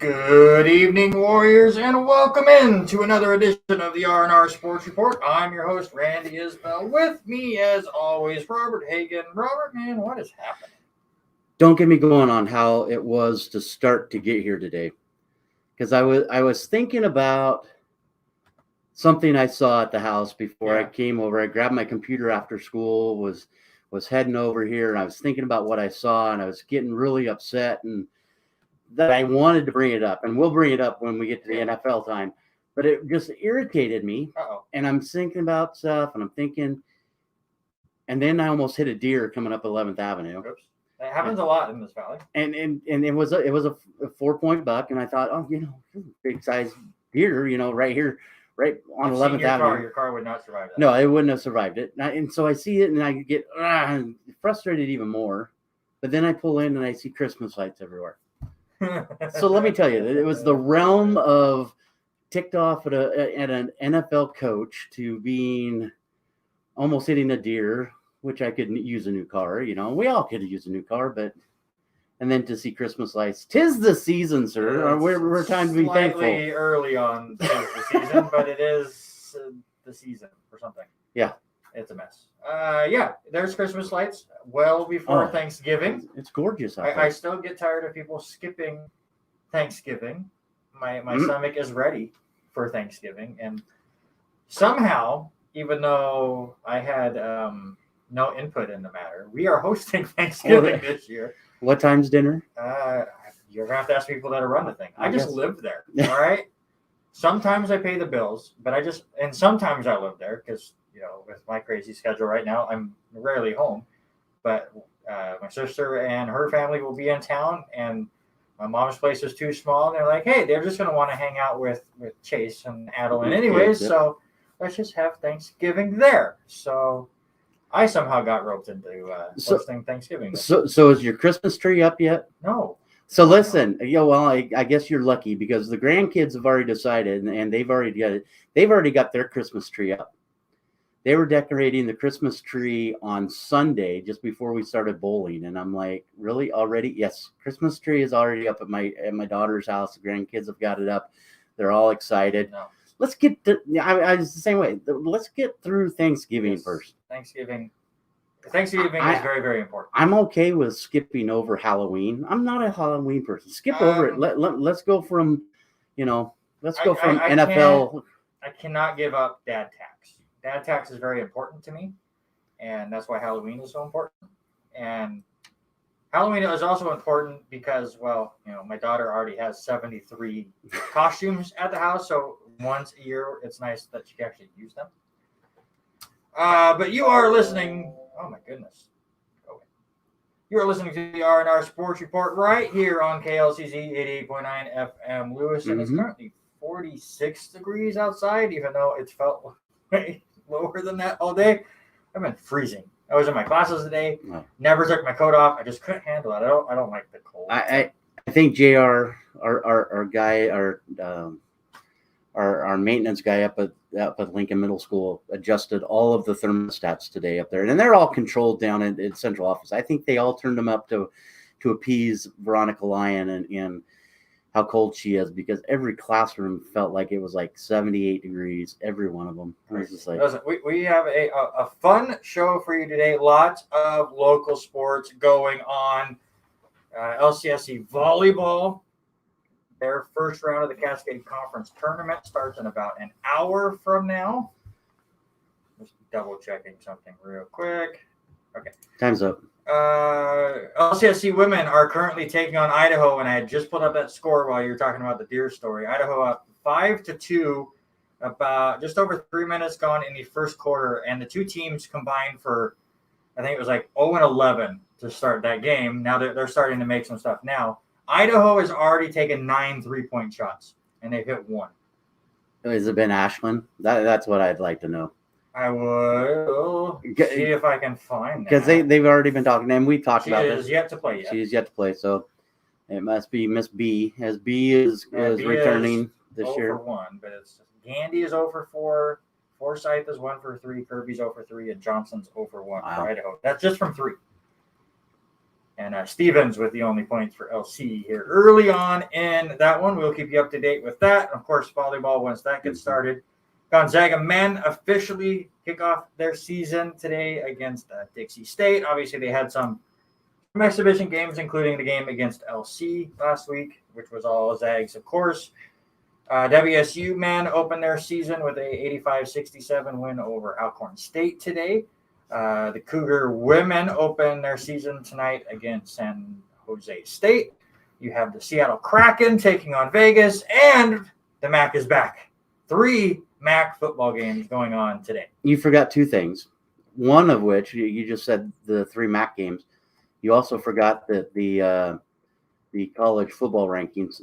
Good evening, Warriors, and welcome in to another edition of the R&R Sports Report. I'm your host, Randy Isbell. With me, as always, Robert Hagan. Robert, man, what is happening? Don't get me going on how it was to start to get here today, because I was thinking about something I saw at the house before I came over. I grabbed my computer after school, was heading over here, and I was thinking about what I saw, and I was getting really upset, and that I wanted to bring it up, and we'll bring it up when we get to the NFL time. But it just irritated me, and I'm thinking about stuff, and I'm thinking, and then I almost hit a deer coming up 11th Avenue. Oops. That happens a lot in this valley. And it was a 4-point buck, and I thought, big size deer, right here, right on 11th Avenue. Your car would not survive that. No, it wouldn't have survived it. And so I see it, and I get frustrated even more. But then I pull in, and I see Christmas lights everywhere. So let me tell you, it was the realm of ticked off at an NFL coach to being almost hitting a deer, which I could use a new car. We all could use a new car, and then to see Christmas lights. 'Tis the season, sir. We're time to be thankful. Slightly early on the season, but it is the season or something. Yeah. It's a mess. There's Christmas lights well before Thanksgiving. It's gorgeous out there. I still get tired of people skipping Thanksgiving. My stomach is ready for Thanksgiving. And somehow, even though I had no input in the matter, we are hosting Thanksgiving this year. What time's dinner? You're going to have to ask people that run the thing. I just live there, all right? Sometimes I pay the bills, and sometimes I live there because, with my crazy schedule right now, I'm rarely home. But my sister and her family will be in town, and my mom's place is too small. And they're like, hey, they're just going to want to hang out with Chase and Adeline anyways. Yep. So let's just have Thanksgiving there. So I somehow got roped into hosting Thanksgiving. So is your Christmas tree up yet? No. So listen, I guess you're lucky because the grandkids have already decided, and they've already got it. They've already got their Christmas tree up. They were decorating the Christmas tree on Sunday just before we started bowling, and I'm like, really, already? Yes, Christmas tree is already up at my daughter's house. The grandkids have got it up. They're all excited. No. Let's get I was the same way. Let's get through Thanksgiving first. Thanksgiving is very, very important. I'm okay with skipping over Halloween. I'm not a Halloween person. Skip over it. Let's go from, NFL. I cannot give up dad tax. Dad tax is very important to me, and that's why Halloween is so important. And Halloween is also important because, my daughter already has 73 costumes at the house, so once a year, it's nice that she can actually use them. But you are listening. Oh my goodness. Okay. You are listening to the R&R Sports Report right here on KLCZ 88.9 FM Lewis, and it's currently 46 degrees outside, even though it's felt way lower than that all day. I've been freezing. I was in my classes today. No. Never took my coat off. I just couldn't handle it. I don't like the cold. I think JR, our guy, our maintenance guy up at Lincoln Middle School adjusted all of the thermostats today up there, and they're all controlled down in central office. I think they all turned them up to appease Veronica Lyon and how cold she is, because every classroom felt like it was like 78 degrees, every one of them. It was just like, we have a fun show for you today. Lots of local sports going on. LCSC Volleyball. Their first round of the Cascade Conference Tournament starts in about an hour from now. Just double checking something real quick. Okay. Time's up. LCSC women are currently taking on Idaho, and I had just pulled up that score while you were talking about the deer story. Idaho up 5-2, about just over 3 minutes gone in the first quarter, and the two teams combined for, I think it was like 0-11 to start that game. Now they're starting to make some stuff now. Idaho has already taken 9 3-point shots, and they've hit 1. Has it been Ashland? That's what I'd like to know. I will see if I can find that. Because they've already been talking, and we've talked about this. She is yet to play yet. She is yet to play, so it must be Miss B, as B is returning this year. 0-for-1, but it's Gandy is 0-for-4, Forsyth is 1-for-3, Kirby's 0-for-3, and Johnson's 0-for-1 for Idaho. That's just from 3. And Stevens with the only points for LC here early on in that one. We'll keep you up to date with that. Of course, volleyball, once that gets started. Gonzaga men officially kick off their season today against Dixie State. Obviously, they had some exhibition games, including the game against LC last week, which was all Zags, of course. WSU men opened their season with a 85-67 win over Alcorn State today. The Cougar women open their season tonight against San Jose State. You have the Seattle Kraken taking on Vegas, and the MAC is back. 3 MAC football games going on today. You forgot 2 things. One of which, you just said the 3 MAC games. You also forgot that the college football rankings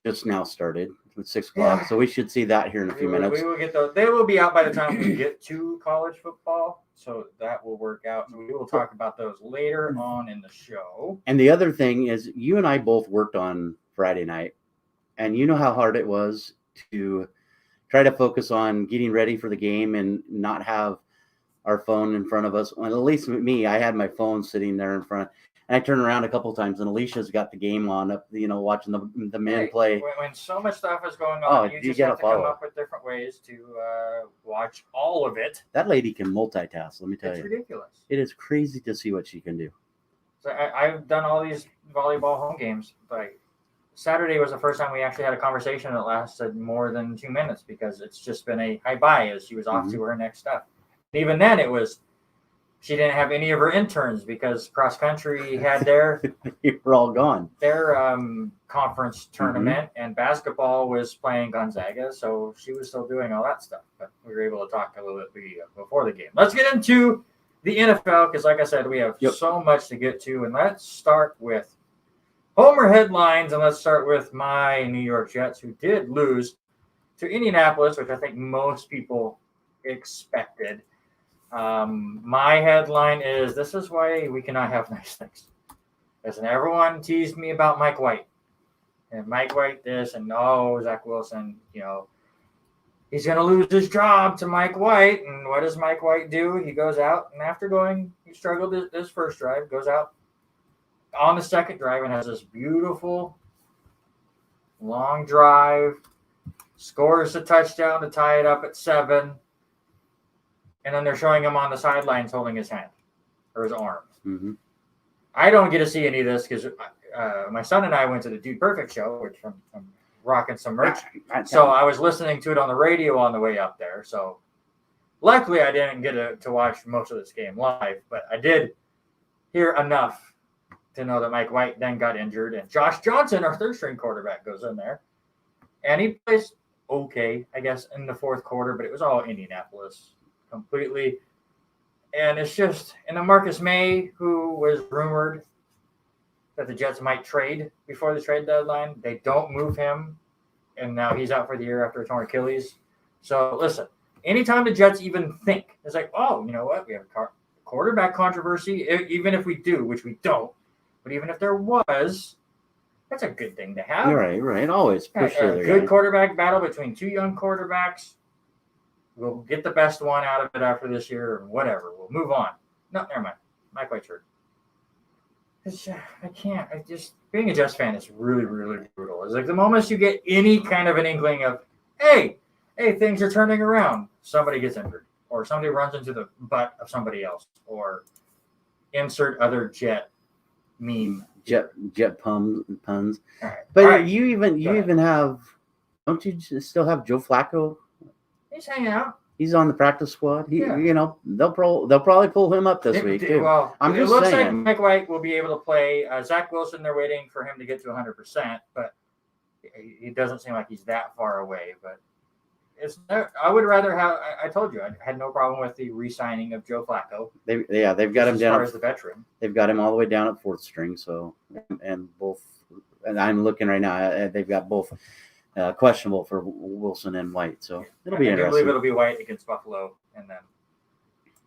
just now started at 6 o'clock. Yeah. So we should see that here in a few minutes. We will get those. They will be out by the time we get to college football. So that will work out. We will talk about those later on in the show. And the other thing is, you and I both worked on Friday night, and you know how hard it was to try to focus on getting ready for the game and not have our phone in front of us. Well, at least with me, I had my phone sitting there in front. And I turned around a couple of times, and Alicia's got the game on up, watching the men play. When so much stuff is going on, you just have to come up with different ways to watch all of it. That lady can multitask, let me tell you. It's ridiculous. It is crazy to see what she can do. So I've done all these volleyball home games, but Saturday was the first time we actually had a conversation that lasted more than 2 minutes, because it's just been a hi-bye as she was off to her next stuff. Even then, it was, she didn't have any of her interns because cross country had their you were all gone. Their conference tournament, and basketball was playing Gonzaga, so she was still doing all that stuff. But we were able to talk a little bit before the game. Let's get into the NFL, because like I said, we have so much to get to, and let's start with Homer headlines, and let's start with my New York Jets, who did lose to Indianapolis, which I think most people expected. My headline is, this is why we cannot have nice things. Listen, everyone teased me about Mike White. And Mike White this, and Zach Wilson, he's going to lose his job to Mike White. And what does Mike White do? He goes out, and he struggled his first drive, goes out on the second drive and has this beautiful long drive, scores a touchdown to tie it up at 7. And then they're showing him on the sidelines holding his hand or his arm. Mm-hmm. I don't get to see any of this because my son and I went to the Dude Perfect show, which I'm rocking some merch. So I was listening to it on the radio on the way up there. So luckily I didn't get to watch most of this game live, but I did hear enough to know that Mike White then got injured. And Josh Johnson, our third-string quarterback, goes in there. And he plays okay, I guess, in the fourth quarter, but it was all Indianapolis completely. And it's just, and then Marcus May, who was rumored that the Jets might trade before the trade deadline, they don't move him, and now he's out for the year after a torn Achilles. So listen, anytime the Jets even think, it's like, oh, you know what, we have a quarterback controversy, even if we do, which we don't, but even if there was, that's a good thing to have. Right, always. A good quarterback battle between 2 young quarterbacks. We'll get the best one out of it after this year, or whatever. We'll move on. No, never mind. Mike White's hurt. I can't. Being a Jets fan is really, really brutal. It's like the moment you get any kind of an inkling of, hey, things are turning around, somebody gets injured, or somebody runs into the butt of somebody else, or insert other Jet meme. Jet puns. All right. But all right. you even have, don't you still have Joe Flacco? He's hanging out. He's on the practice squad. They'll probably pull him up this week too. Well, I'm it just looks saying. like Mike White will be able to play. Zach Wilson, they're waiting for him to get to 100%, but he doesn't seem like he's that far away. But I would rather have. I told you I had no problem with the re-signing of Joe Flacco. They've got him down as far as the veteran. They've got him all the way down at 4th string. So and I'm looking right now. They've got both. Questionable for Wilson and White, so it'll be interesting. I believe it'll be White against Buffalo, and then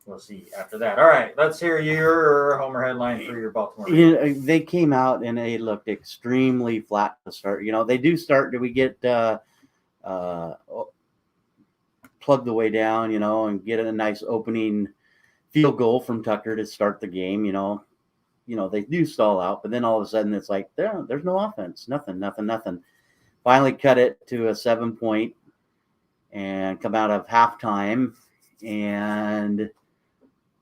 we'll see after that. All right, let's hear your Homer headline for your Baltimore. They came out and they looked extremely flat to start. They do start. Do we get plug the way down? And get a nice opening field goal from Tucker to start the game. You they do stall out, but then all of a sudden it's like there's no offense, nothing. Finally cut it to a 7-point and come out of halftime, and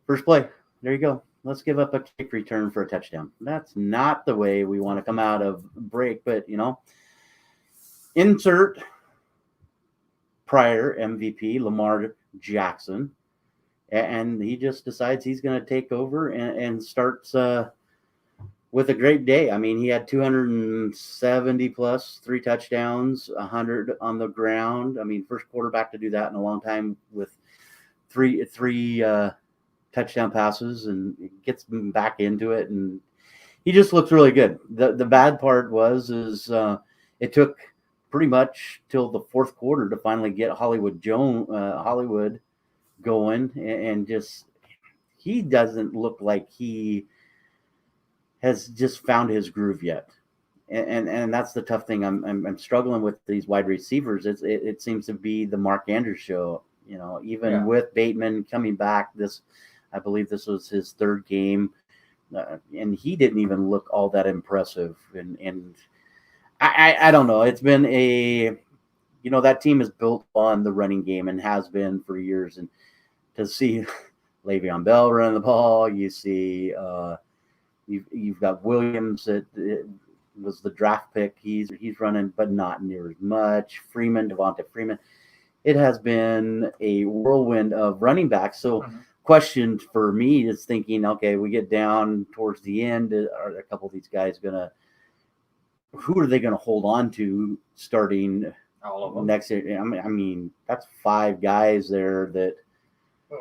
first play, there you go. Let's give up a kick return for a touchdown. That's not the way we want to come out of break, but insert prior MVP Lamar Jackson, and he just decides he's going to take over and starts with a great day. I mean, he had 270 plus, 3 touchdowns, 100 on the ground. I mean, first quarterback to do that in a long time with three touchdown passes, and gets back into it, and he just looks really good. The bad part is it took pretty much till the fourth quarter to finally get Hollywood going, and just he doesn't look like he has just found his groove yet, and that's the tough thing. I'm struggling with these wide receivers. It seems to be the Mark Andrews show. Even with Bateman coming back, I believe this was his 3rd game, and he didn't even look all that impressive. And I don't know. It's been that team is built on the running game and has been for years. And to see Le'Veon Bell run the ball, you see you've got Williams that was the draft pick. He's running, but not near as much. Devonta Freeman. It has been a whirlwind of running backs. So. Question for me is thinking, okay, we get down towards the end. Are a couple of these guys who are they going to hold on to starting all of them next year? I mean, that's 5 guys there that.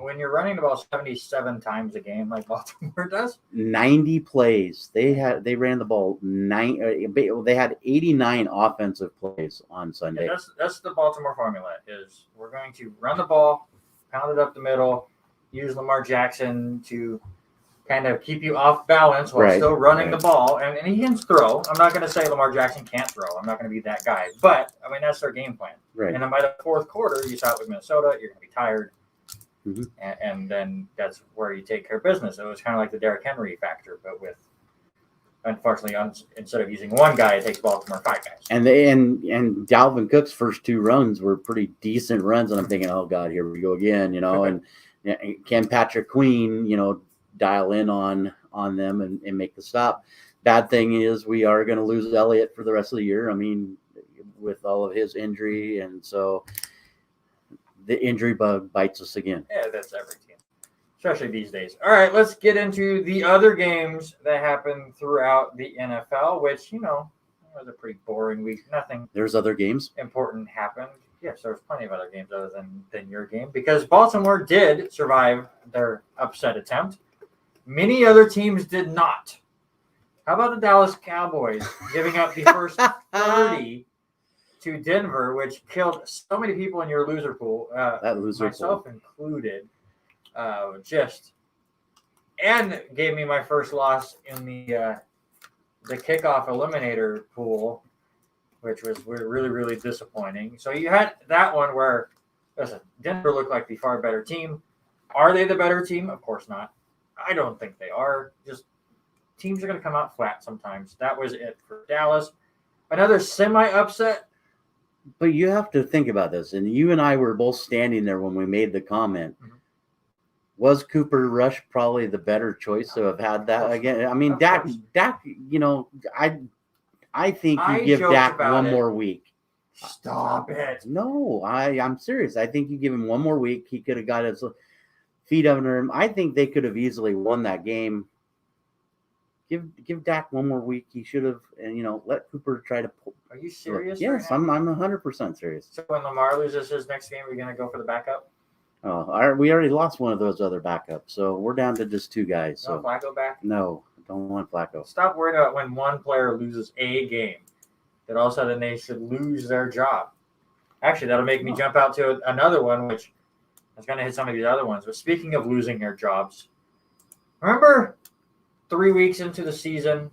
When you're running the ball 77 times a game, like Baltimore does, 90 plays. They ran the ball 9. They had 89 offensive plays on Sunday. Yeah, that's the Baltimore formula. Is we're going to run the ball, pound it up the middle. Use Lamar Jackson to kind of keep you off balance while still running the ball. And he can throw. I'm not going to say Lamar Jackson can't throw. I'm not going to be that guy. But, I mean, that's their game plan. Right. And then by the fourth quarter, you saw it with Minnesota. You're going to be tired. Mm-hmm. And then that's where you take care of business. It was kind of like the Derrick Henry factor, but with, unfortunately, instead of using one guy, it takes Baltimore 5 guys. And Dalvin Cook's first 2 runs were pretty decent runs. And I'm thinking, oh, God, here we go again, and can Patrick Queen, dial in on them and make the stop. Bad thing is we are going to lose Elliott for the rest of the year. I mean, with all of his injury, and so the injury bug bites us again. Yeah, that's every team, especially these days. All right, let's get into the other games that happened throughout the NFL, which, it was a pretty boring week. Nothing. There's other games. Important happened. Yes, there was plenty of other games other than your game, because Baltimore did survive their upset attempt. Many other teams did not. How about the Dallas Cowboys giving up the first 30 to Denver, which killed so many people in your loser pool, myself included, and gave me my first loss in the kickoff eliminator pool, which was really, really disappointing. So you had that one where, listen, Denver looked like the far better team. Are they the better team? Of course not. I don't think they are. Just teams are going to come out flat sometimes. That was it for Dallas. Another semi-upset. But you have to think about this, and you and I were both standing there when we made the comment. Mm-hmm. Was Cooper Rush probably the better choice to have had that again? I mean, Dak, I think you give Dak one more week. Stop it. No, I'm serious. I think you give him one more week. He could have got his feet under him. I think they could have easily won that game. Give Dak one more week. He should have, and let Cooper try to pull. Are you serious? Yes, I'm 100% serious. So when Lamar loses his next game, are you going to go for the backup? Oh, we already lost one of those other backups, so we're down to just 2 guys. So Flacco back? No, I don't want Flacco. Stop worrying about when one player loses a game, that all of a sudden they should lose their job. Actually, that'll make me jump out to another one, which I was going to hit some of these other ones. But speaking of losing their jobs, remember 3 weeks into the season,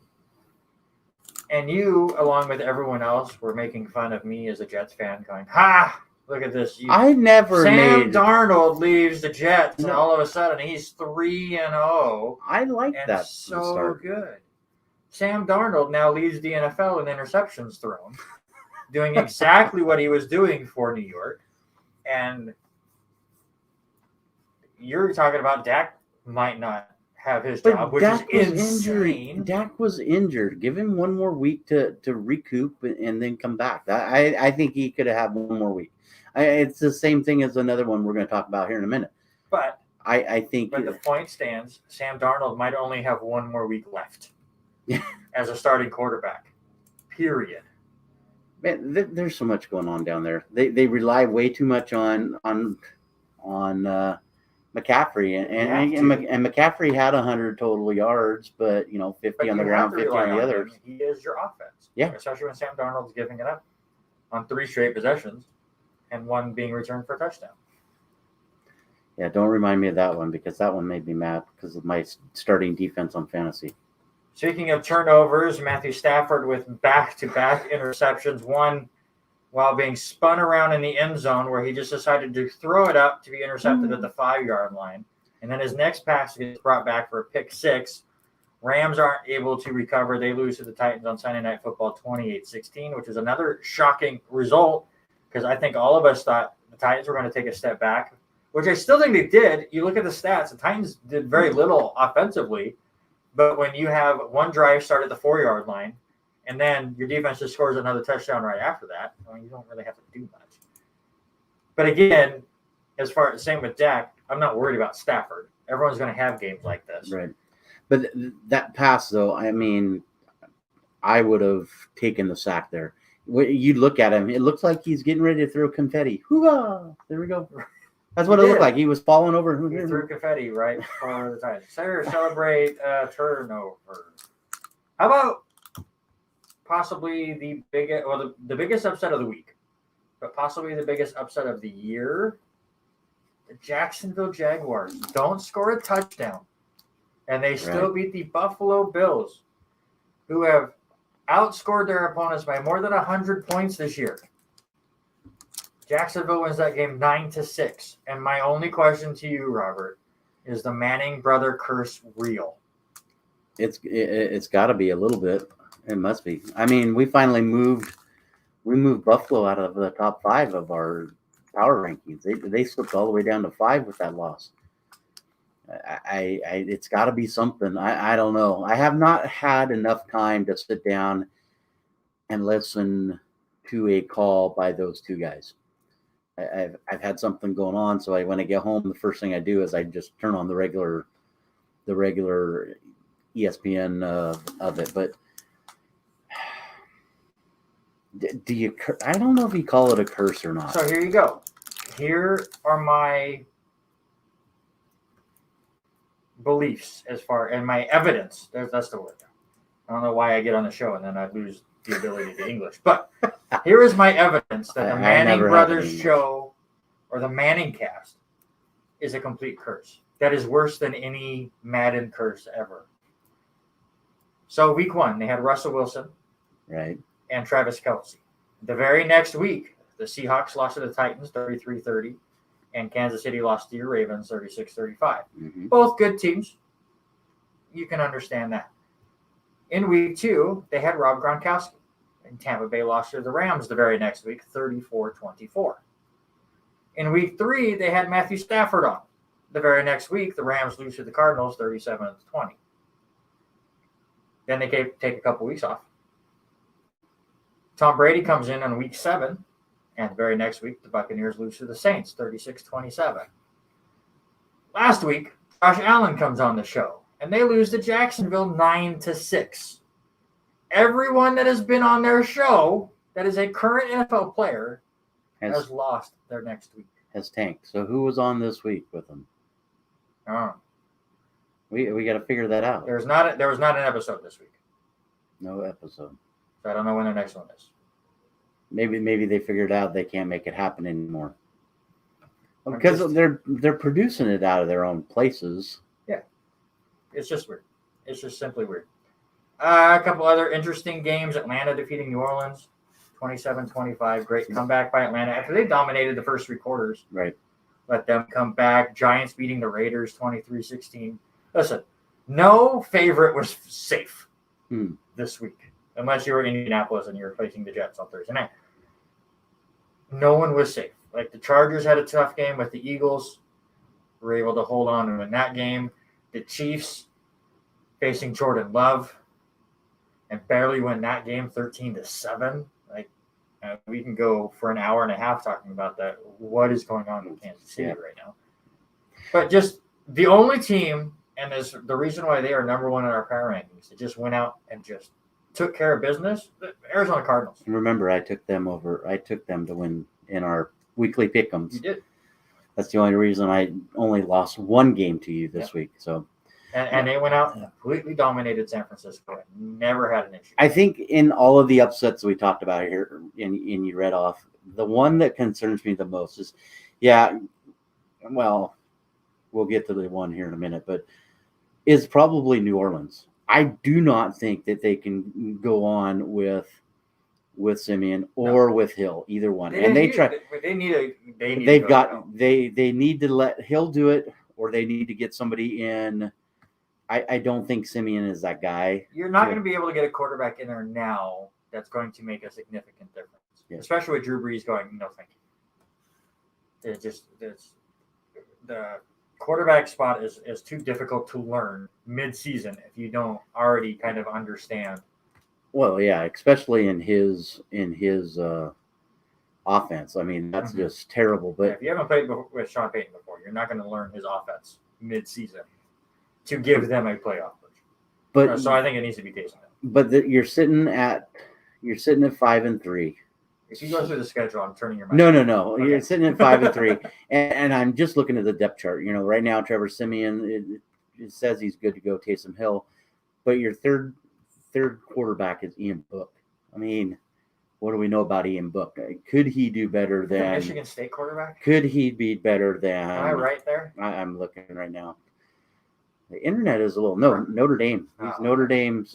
and you, along with everyone else, were making fun of me as a Jets fan, going, "Ha! Look at this. I never Sam made. Darnold leaves the Jets, and No. all of a sudden he's 3-0. I like And that. so start. good. Sam Darnold now leads the NFL in interceptions thrown, doing exactly what he was doing for New York. And you're talking about Dak might not have his job, which Dak is was insane. Dak was injured. Give him one more week to recoup and then come back. I think he could have had one more week. It's the same thing as another one we're going to talk about here in a minute. But I think. But the point stands, Sam Darnold might only have one more week left as a starting quarterback. Period. Man, there's so much going on down there. They rely way too much on McCaffrey, and McCaffrey had 100 total yards, but 50 on the ground, 50 on the others. He is your offense. Yeah. Especially when Sam Darnold's giving it up on 3 straight possessions and one being returned for a touchdown. Yeah, don't remind me of that one because that one made me mad because of my starting defense on fantasy. Speaking of turnovers, Matthew Stafford with back-to-back interceptions, one while being spun around in the end zone where he just decided to throw it up to be intercepted at the 5-yard line. And then his next pass gets brought back for a pick 6. Rams aren't able to recover. They lose to the Titans on Sunday Night Football 28-16, which is another shocking result because I think all of us thought the Titans were going to take a step back, which I still think they did. You look at the stats, the Titans did very little offensively, but when you have one drive start at the 4-yard line, and then your defense just scores another touchdown right after that, you don't really have to do much. But again, as far as same with Dak, I'm not worried about Stafford. Everyone's going to have games like this. Right. But that pass, though, I mean, I would have taken the sack there. You look at him, it looks like he's getting ready to throw confetti. Hoo-ah! There we go. That's what it looked like. He was falling over. He threw confetti right for the Titans. Celebrate turnover. How about possibly the biggest upset of the week, but possibly the biggest upset of the year? The Jacksonville Jaguars don't score a touchdown, and they still beat the Buffalo Bills, who have outscored their opponents by more than 100 points this year. Jacksonville wins that game 9-6. And my only question to you, Robert, is the Manning brother curse real? It's got to be a little bit. It must be. I mean, we finally moved Buffalo out of the top 5 of our power rankings. They slipped all the way down to 5 with that loss. It's got to be something. I don't know. I have not had enough time to sit down and listen to a call by those two guys. I've had something going on, so when I get home, the first thing I do is I just turn on the regular ESPN of it. But do you? I don't know if you call it a curse or not. So here you go. Here are my beliefs and my evidence. That's the word. I don't know why I get on the show and then I lose the ability to English. But here is my evidence that the Manning Brothers show or the Manning cast is a complete curse. That is worse than any Madden curse ever. So week 1, they had Russell Wilson and Travis Kelce. The very next week, the Seahawks lost to the Titans 33-30, and Kansas City lost to your Ravens 36-35. Mm-hmm. Both good teams. You can understand that. In week 2, they had Rob Gronkowski, and Tampa Bay lost to the Rams the very next week 34-24. In week 3, they had Matthew Stafford on. The very next week, the Rams lose to the Cardinals 37-20. Then they take a couple weeks off. Tom Brady comes in on week 7, and the very next week, the Buccaneers lose to the Saints 36-27. Last week, Josh Allen comes on the show, and they lose to Jacksonville 9-6. Everyone that has been on their show that is a current NFL player has lost their next week. Has tanked. So who was on this week with them? Oh. We got to figure that out. There was not an episode this week. No episode. So I don't know when their next one is. Maybe they figured out they can't make it happen anymore. Because they're producing it out of their own places. Yeah. It's just weird. It's just simply weird. A couple other interesting games. Atlanta defeating New Orleans 27-25. Great comeback by Atlanta after they dominated the first 3 quarters. Right. Let them come back. Giants beating the Raiders 23-16. Listen, no favorite was safe this week, unless you were in Indianapolis and you were facing the Jets on Thursday night. No one was safe. Like the Chargers had a tough game with the Eagles. Were able to hold on and win that game. The Chiefs facing Jordan Love and barely win that game 13-7. Like we can go for an hour and a half talking about that. What is going on in Kansas City right now? But just the only team, and is the reason why they are number 1 in our power rankings, it just went out and just took care of business. The Arizona Cardinals. Remember, I took them to win in our weekly pick'ems. You did. That's the only reason I only lost 1 game to you this week. So, and they went out and completely dominated San Francisco and never had an issue. I think in all of the upsets we talked about here, and you read off, the one that concerns me the most is, well, we'll get to the one here in a minute, but is probably New Orleans. I do not think that they can go on with Simeon or with Hill, either one. They need to let Hill do it, or they need to get somebody in. I don't think Simeon is that guy. You're not going to be able to get a quarterback in there now that's going to make a significant difference, especially with Drew Brees going, no, thank you. It's the quarterback spot is too difficult to learn mid-season if you don't already kind of understand. Well, yeah, especially in his offense. I mean, that's just terrible. But if you haven't played with Sean Payton before, you're not going to learn his offense mid-season to give them a playoff push. But so I think it needs to be Taysom Hill. But you're sitting at 5-3. If you go through the schedule, I'm turning your mind. No. Okay. You're sitting at 5-3, and I'm just looking at the depth chart. Right now, Trevor Simeon, it says he's good to go. Taysom Hill, but your third quarterback is Ian Book. I mean, what do we know about Ian Book? Could he do better than the Michigan State quarterback? Could he be better than? Am I right there? I'm looking right now. The internet is a little Notre Dame. He's Notre Dame's.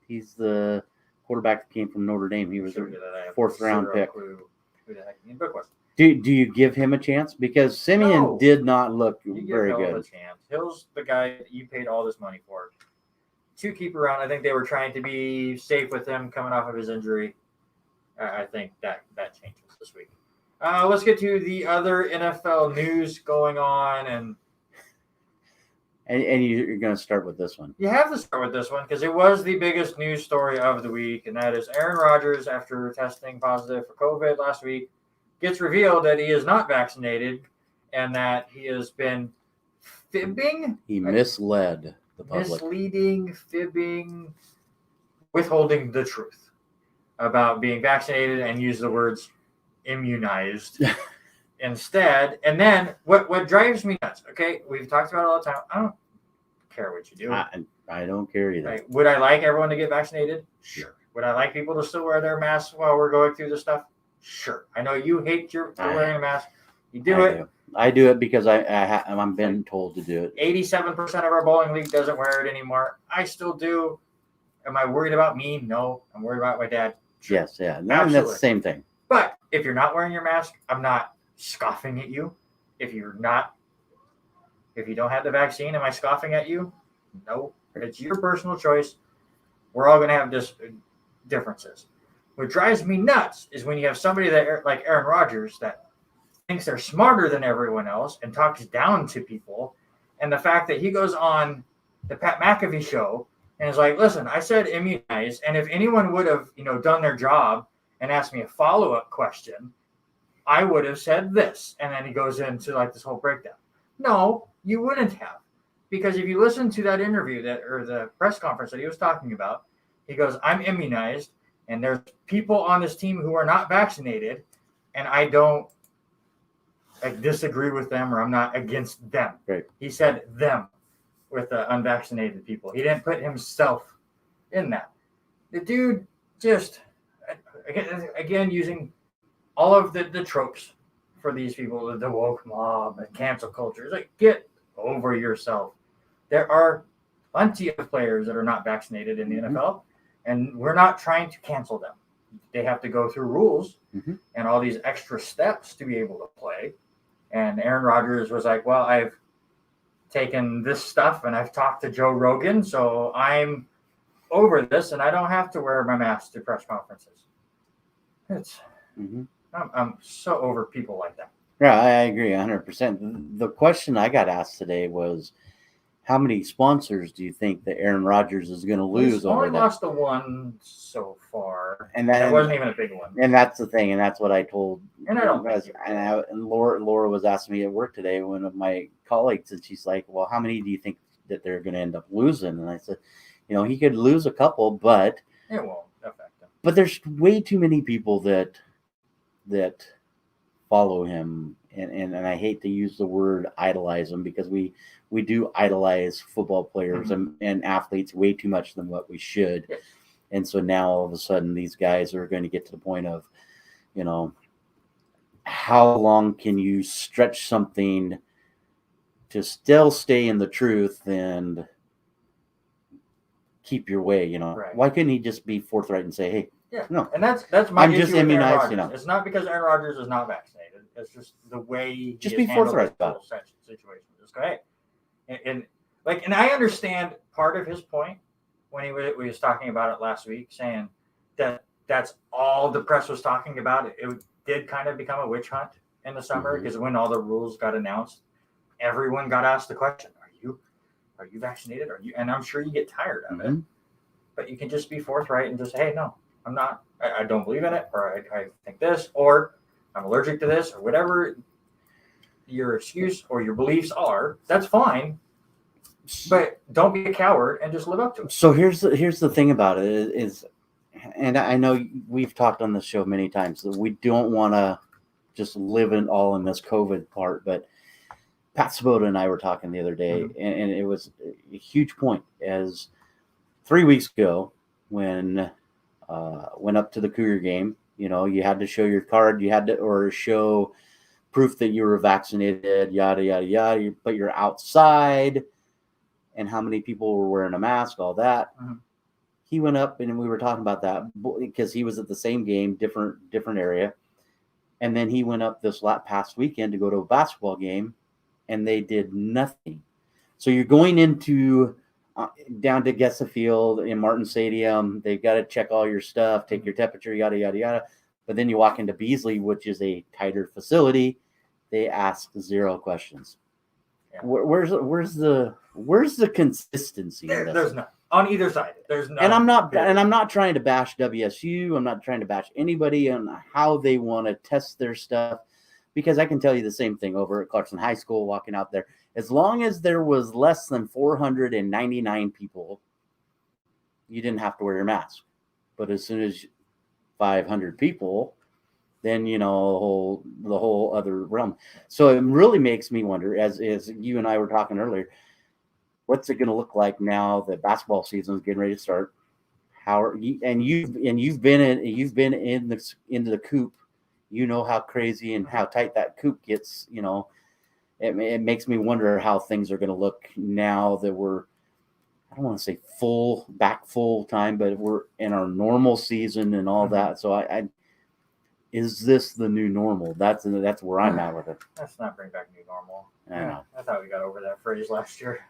He's the quarterback that came from Notre Dame. He was a 4th round pick. Who the heck Ian Book was? Do you give him a chance? Because Simeon did not look very good. A chance. Hill's the guy that you paid all this money for to keep around. I think they were trying to be safe with him coming off of his injury. I think that changes this week. Let's get to the other NFL news going on, and you're going to start with this one. You have to start with this one because it was the biggest news story of the week, and that is Aaron Rodgers, after testing positive for COVID last week, gets revealed that he is not vaccinated and that he has been fibbing. He misled the public. Misleading, fibbing, withholding the truth about being vaccinated, and use the words immunized instead. And then what drives me nuts, okay, we've talked about it all the time. I don't care what you do. I don't care either. Right? Would I like everyone to get vaccinated? Sure. Would I like people to still wear their masks while we're going through this stuff? Sure. I know you hate wearing a mask. You do it. I do it because I'm been told to do it. 87% of our bowling league doesn't wear it anymore. I still do. Am I worried about me? No. I'm worried about my dad. Sure. Yes, yeah. That's the same thing. But if you're not wearing your mask, I'm not scoffing at you. If you don't have the vaccine, am I scoffing at you? No. It's your personal choice. We're all going to have differences. What drives me nuts is when you have somebody that, like Aaron Rodgers, that thinks they're smarter than everyone else and talks down to people. And the fact that he goes on the Pat McAfee show and is like, listen, I said immunized. And if anyone would have, done their job and asked me a follow-up question, I would have said this. And then he goes into like this whole breakdown. No, you wouldn't have. Because if you listen to that interview or the press conference that he was talking about, he goes, I'm immunized. And there's people on this team who are not vaccinated, and I don't disagree with them, or I'm not against them. Right. He said them with the unvaccinated people. He didn't put himself in that. The dude just, again using all of the tropes for these people, the woke mob and cancel culture. It's like, get over yourself. There are plenty of players that are not vaccinated in the NFL. And we're not trying to cancel them. they have to go through rules Mhm. and all these extra steps to be able to play. And Aaron Rodgers was like, well, I've taken this stuff and I've talked to Joe Rogan, so I'm over this and I don't have to wear my mask to press conferences. I'm so over people like that. Yeah, I agree 100%. The question I got asked today was, how many sponsors do you think that Aaron Rodgers is going to lose He's over only that? lost the one so far, And that wasn't even a big one. And that's the thing, and that's what I told. And I don't. And Laura was asking me at work today, one of my colleagues, and she's like, "Well, how many do you think that they're going to end up losing?" And I said, he could lose a couple, but it won't affect him. But there's way too many people that follow him, and I hate to use the word idolize him, because we do idolize football players and athletes way too much than what we should. Yes. And so now all of a sudden these guys are going to get to the point of, how long can you stretch something to still stay in the truth and keep your way, Right. Why couldn't he just be forthright and say, hey, yeah, no, and that's my I'm issue just with Aaron immunized, Rodgers. It's not because Aaron Rodgers is not vaccinated. It's just the way he Just has be handled forthright this about whole situation. Just go, hey, and I understand part of his point when he was talking about it last week, saying that that's all the press was talking about. It did kind of become a witch hunt in the summer, because when all the rules got announced, everyone got asked the question, are you vaccinated? Are you? And I'm sure you get tired of it, but you can just be forthright and just say, hey, no, I'm not. I don't believe in it, or I think this, or I'm allergic to this, or whatever your excuse or your beliefs are. That's fine, but don't be a coward and just live up to it. So here's the thing about it is, and I know we've talked on this show many times, that we don't want to just live in this COVID part, but Pat Svoboda and I were talking the other day, and it was a huge point. As 3 weeks ago, when went up to the Cougar game, you had to show your card, or show proof that you were vaccinated, yada yada yada. But you're outside, and how many people were wearing a mask, all that. He went up, and we were talking about that because he was at the same game, different area, and then he went up this past weekend to go to a basketball game, and they did nothing. So you're going into down to Gessa Field in Martin Stadium. They've got to check all your stuff, take your temperature, yada, yada, yada. But then you walk into Beasley, which is a tighter facility. They ask 0 questions. Yeah. Where's the consistency? There's none on either side. There's none. And I'm not trying to bash WSU. I'm not trying to bash anybody on how they want to test their stuff, because I can tell you the same thing over at Clarkston High School, walking out there. As long as there was less than 499 people, you didn't have to wear your mask. But as soon as 500 people, then, the whole other realm. So it really makes me wonder, as you and I were talking earlier, what's it going to look like now that basketball season is getting ready to start? How are you? And you've been into the coop. You know how crazy and how tight that coop gets. It makes me wonder how things are going to look now that we're, I don't want to say full time, but we're in our normal season and all that. So is this the new normal? That's where I'm at with it. Let's not bring back new normal. Yeah. I thought we got over that phrase last year.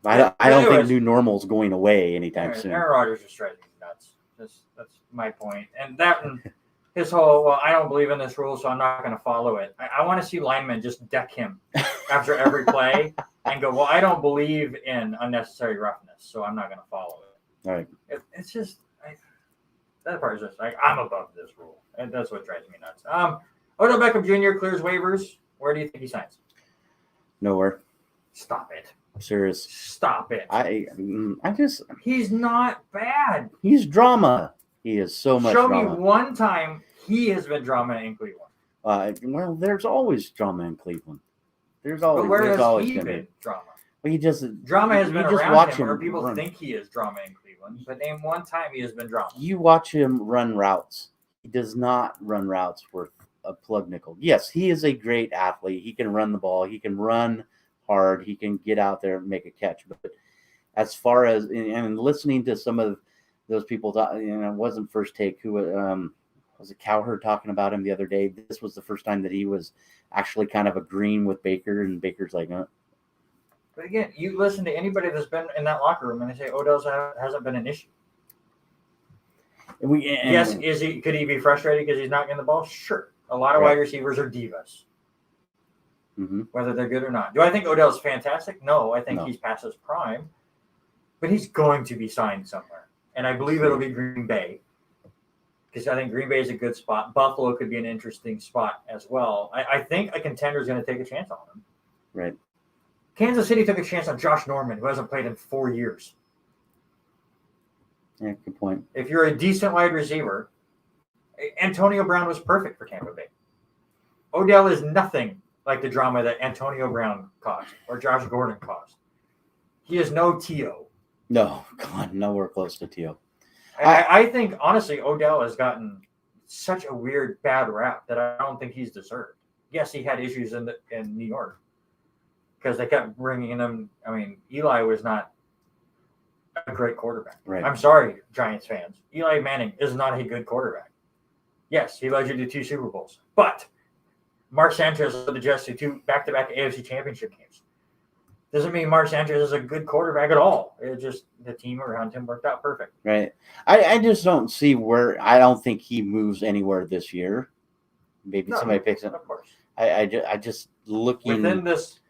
I don't think new normal is going away anytime soon. Aaron Rodgers is driving me nuts. That's my point. And that one, his whole, well, I don't believe in this rule, so I'm not going to follow it. I want to see linemen just deck him after every play and go, well, I don't believe in unnecessary roughness, so I'm not going to follow it. All right. It's just, that part is just like, I'm above this rule. And that's what drives me nuts. Odell Beckham Jr. clears waivers. Where do you think he signs? Nowhere. Stop it. Serious. Stop it. He's not bad. He's drama. He is so much drama. Show me one time he has been drama in Cleveland. Well, there's always drama in Cleveland. There's always been drama. Well, drama has been around him, or people think he is drama in Cleveland. But name one time he has been drama. You watch him run routes. He does not run routes worth a plug nickel. Yes, he is a great athlete. He can run the ball. He can run hard. He can get out there and make a catch. But as far as and listening to some of those people talk, it wasn't First Take who was it Cowherd talking about him the other day? This was the first time that he was actually kind of agreeing with Baker, and Baker's like, no. But again, you listen to anybody that's been in that locker room, and they say Odell's hasn't been an issue. Yes, could he be frustrated because he's not getting the ball? Sure. A lot of wide receivers are divas, whether they're good or not. Do I think Odell's fantastic? No, I think he's past his prime, but he's going to be signed somewhere, and I believe it'll be Green Bay, because I think Green Bay is a good spot. Buffalo could be an interesting spot as well. I think a contender is going to take a chance on him. Right. Kansas City took a chance on Josh Norman, who hasn't played in 4 years. Yeah, good point. If you're a decent wide receiver, Antonio Brown was perfect for Tampa Bay. Odell is nothing like the drama that Antonio Brown caused or Josh Gordon caused. He is no T.O. No, God, nowhere close to T.O. I think, honestly, Odell has gotten such a weird, bad rap that I don't think he's deserved. Yes, he had issues in New York because they kept bringing him. I mean, Eli was not a great quarterback. Right. I'm sorry, Giants fans. Eli Manning is not a good quarterback. Yes, he led you to 2 Super Bowls, but Mark Sanchez led the Jets to 2 back-to-back AFC Championship games. Doesn't mean Mark Sanchez is a good quarterback at all. It's just the team around him worked out perfect. Right. I just don't see where. I don't think he moves anywhere this year. Maybe somebody picks him. Of course. I just looking within this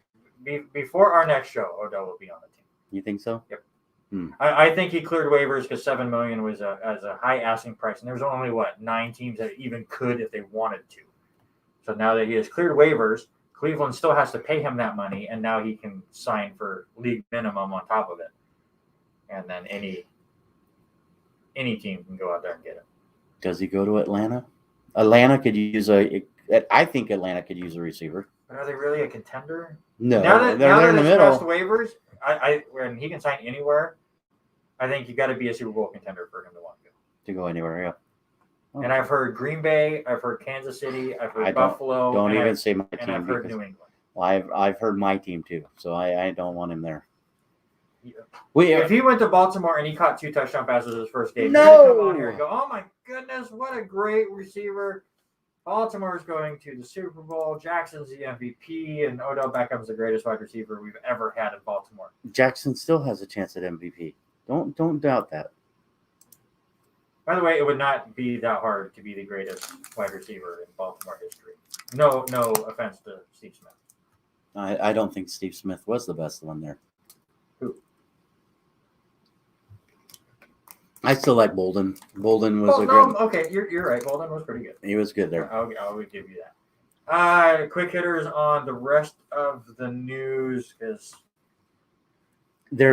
before our next show. Odell will be on the team. You think so? Yep. Hmm. I think he cleared waivers because $7 million was a high asking price, and there was only 9 teams that even could if they wanted to. So now that he has cleared waivers, Cleveland still has to pay him that money, and now he can sign for league minimum on top of it. And then any team can go out there and get it. Does he go to Atlanta? Atlanta could use I think Atlanta could use a receiver. But are they really a contender? No, they're in the middle. Past waivers, when he can sign anywhere, I think you got to be a Super Bowl contender for him to want to go. To go anywhere, yeah. And I've heard Green Bay, I've heard Kansas City, I've heard Buffalo. Don't even say my team. And I've heard New England. Well, I've heard my team too, so I don't want him there. Yeah. If he went to Baltimore and he caught 2 touchdown passes his first game, no, you're gonna come on here and go, "Oh my goodness, what a great receiver!" Baltimore's going to the Super Bowl. Jackson's the MVP, and Odell Beckham's the greatest wide receiver we've ever had in Baltimore. Jackson still has a chance at MVP. Don't doubt that. By the way, it would not be that hard to be the greatest wide receiver in Baltimore history. No offense to Steve Smith. I don't think Steve Smith was the best one there. Who? I still like Bolden. Bolden was good. Okay, you're right. Bolden was pretty good. He was good there. I would give you that. Quick hitters on the rest of the news because we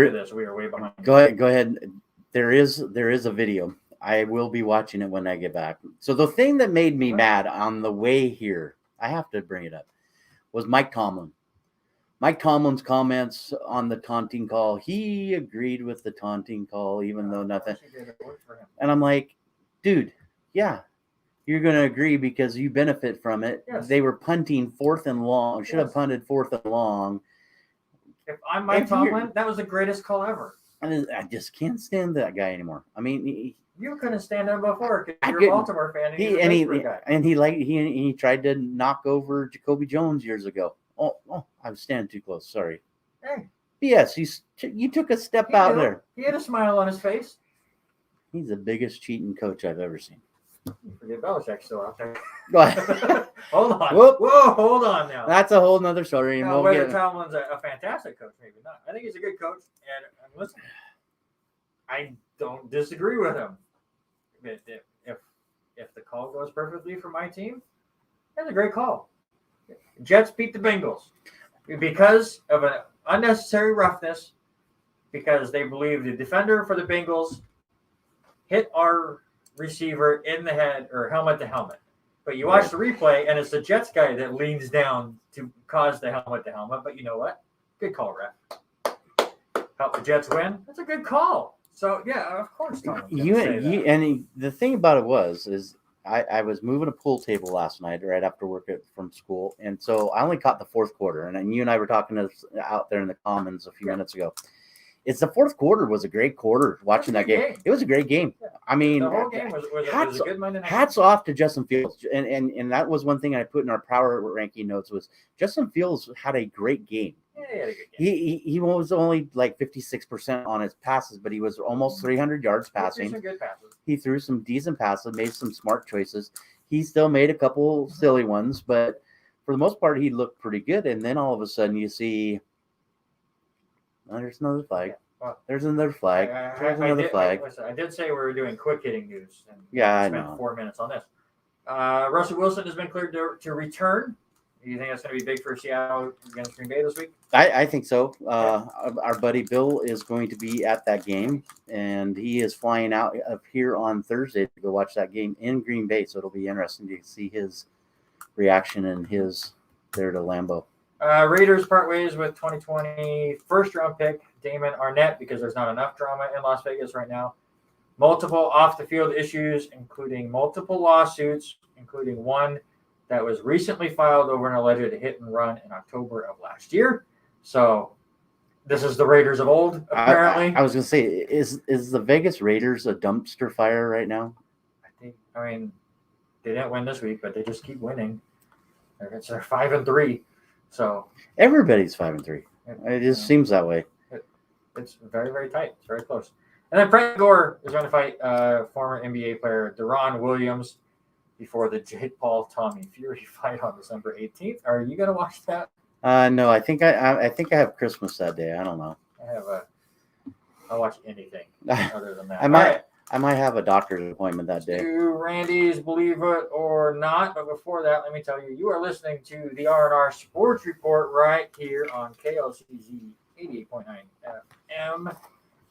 are way behind. Go ahead. There is a video. I will be watching it when I get back. So the thing that made me mad on the way here, I have to bring it up, was Mike Tomlin. Mike Tomlin's comments on the taunting call. He agreed with the taunting call, even though nothing. And I'm like, dude, yeah, you're going to agree because you benefit from it. Yes. They were punting 4th and long. Should have punted 4th and long. If I'm Mike Tomlin, that was the greatest call ever. I just can't stand that guy anymore. I mean, you couldn't stand him before because you're a Baltimore fan. And he tried to knock over Jacoby Jones years ago. Oh, I was standing too close. Sorry. Hey. Yes, you took a step out there. He had a smile on his face. He's the biggest cheating coach I've ever seen. You forget Belichick's still out there. Go ahead. Hold on. Whoop. Whoa, hold on now. That's a whole nother story. Now, whether Tomlin's a fantastic coach, maybe not. I think he's a good coach. And listen, I don't disagree with him. If the call goes perfectly for my team, that's a great call. Jets beat the Bengals because of an unnecessary roughness, because they believe the defender for the Bengals hit our receiver in the head or helmet to helmet. But you watch the replay, and it's the Jets guy that leans down to cause the helmet to helmet. But you know what? Good call, ref. Help the Jets win. That's a good call. So, yeah, of course. And the thing about it is I was moving a pool table last night right after work from school. And so I only caught the 4th quarter. And you and I were talking out there in the Commons a few minutes ago. it's the fourth quarter was a great quarter watching that game. It was a great game. Yeah. I mean, The whole game was a good Monday night. Hats off to Justin Fields. And that was one thing I put in our power ranking notes was Justin Fields had a great game. Yeah, he had a good game. He was only like 56% on his passes, but he was almost 300 yards passing. He threw some good passes. He threw some decent passes, made some smart choices. He still made a couple silly ones, but for the most part, he looked pretty good. And then all of a sudden you see, there's another flag. Well, there's another flag. There's another flag. Listen, I did say we were doing quick hitting news. And yeah, I spent know. 4 minutes on this. Russell Wilson has been cleared to return. Do you think that's going to be big for Seattle against Green Bay this week? I think so. Our buddy Bill is going to be at that game, and he is flying out up here on Thursday to go watch that game in Green Bay. So it'll be interesting to see his reaction and his there to Lambeau. Raiders part ways with 2020 first-round pick Damon Arnett because there's not enough drama in Las Vegas right now. Multiple off-the-field issues, including multiple lawsuits, including one that was recently filed over an alleged hit and run in October of last year. So this is the Raiders of old, apparently. I was going to say, is the Vegas Raiders a dumpster fire right now? I mean, they didn't win this week, but they just keep winning. They're 5-3. So everybody's 5-3. It just seems that way. It's very, very tight. It's very close. And then Frank Gore is going to fight former NBA player Deron Williams before the Jake Paul Tommy Fury fight on December 18th. Are you going to watch that? No, I think I have Christmas that day. I don't know. I'll watch anything other than that. I might have a doctor's appointment that day. Do Randy's Believe It or Not. But before that, let me tell you, you are listening to the R&R Sports Report right here on KLCZ 88.9 FM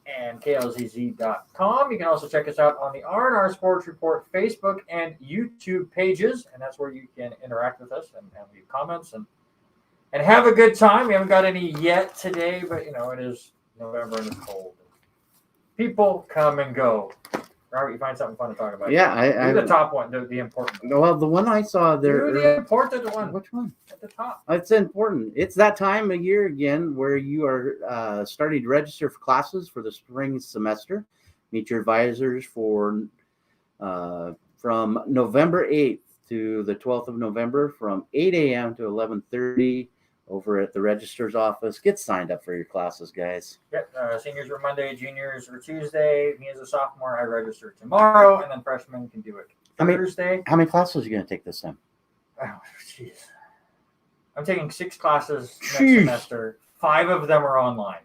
and KLCZ.com. You can also check us out on the R&R Sports Report Facebook and YouTube pages, and that's where you can interact with us and leave comments and have a good time. We haven't got any yet today, but, it is November and it's cold. People come and go. Robert, you find something fun to talk about? Yeah, I the top one, the important one. Well, the one I saw there. The important one. Which one? At the top. It's important. It's that time of year again where you are starting to register for classes for the spring semester. Meet your advisors for from November 8th to the 12th of November from 8 a.m. to 11:30. Over at the registrar's office. Get signed up for your classes, guys. Yep. Seniors were Monday, juniors were Tuesday. Me as a sophomore, I register tomorrow, and then freshmen can do it Thursday. How many classes are you going to take this time? Oh, jeez. I'm taking 6 classes next semester. 5 of them are online.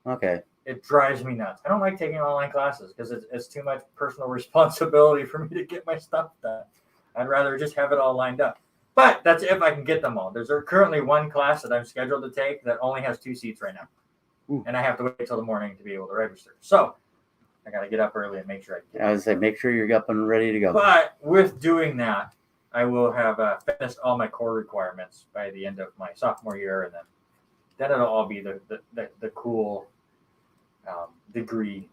Okay. It drives me nuts. I don't like taking online classes because it's too much personal responsibility for me to get my stuff done. I'd rather just have it all lined up. But that's if I can get them all. There's currently one class that I'm scheduled to take that only has 2 seats right now. Ooh. And I have to wait till the morning to be able to register. So I got to get up early and make sure I would say make sure you're up and ready to go. But with doing that, I will have finished all my core requirements by the end of my sophomore year. And then it'll all be the cool degree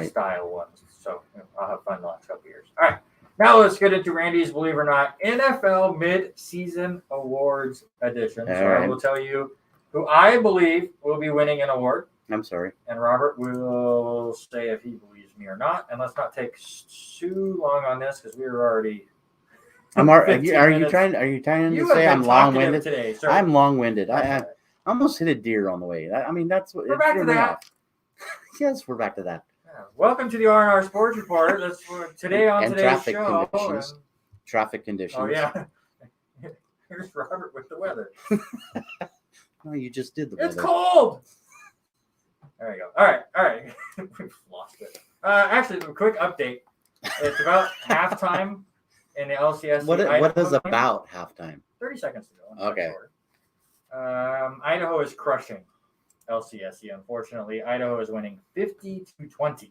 style ones. So I'll have fun the last couple of years. All right. Now let's get into Randy's Believe It or Not NFL Mid-Season Awards edition. I will tell you who I believe will be winning an award. I'm sorry. And Robert will say if he believes me or not. And let's not take too long on this because we were already. Are you trying to say I'm long-winded today? Sir. I'm long-winded. I almost hit a deer on the way. That's what. We're back to that. Yes, we're back to that. Welcome to the R&R Sports Report. Today on today's show. Traffic conditions. Oh, yeah. Here's Robert with the weather. No, you just did the weather. It's cold. There you go. All right. We've lost it. Actually, a quick update. It's about halftime in the LCSC. What is about halftime? 30 seconds to go. Okay. Idaho is crushing LCSC. Unfortunately, Idaho is winning 50-20.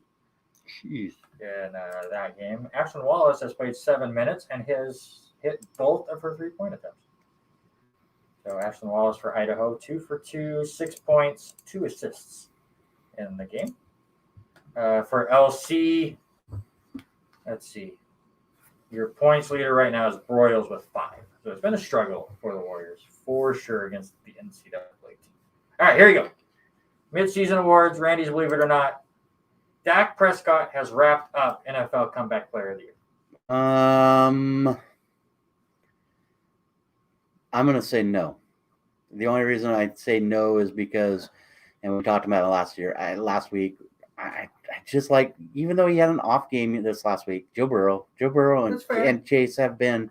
Jeez. In that game. Ashton Wallace has played 7 minutes and has hit both of her 3-point attempts. So Ashton Wallace for Idaho, 2 for 2, 6 points, 2 assists in the game. For LC, let's see. Your points leader right now is Broyles with 5. So it's been a struggle for the Warriors, for sure, against the NCAA team. All right, here we go. Mid-season awards, Randy's Believe It or Not. Dak Prescott has wrapped up NFL Comeback Player of the Year. I'm going to say no. The only reason I'd say no is because, and we talked about it last week, I just like, even though he had an off game this last week, Joe Burrow and Chase have been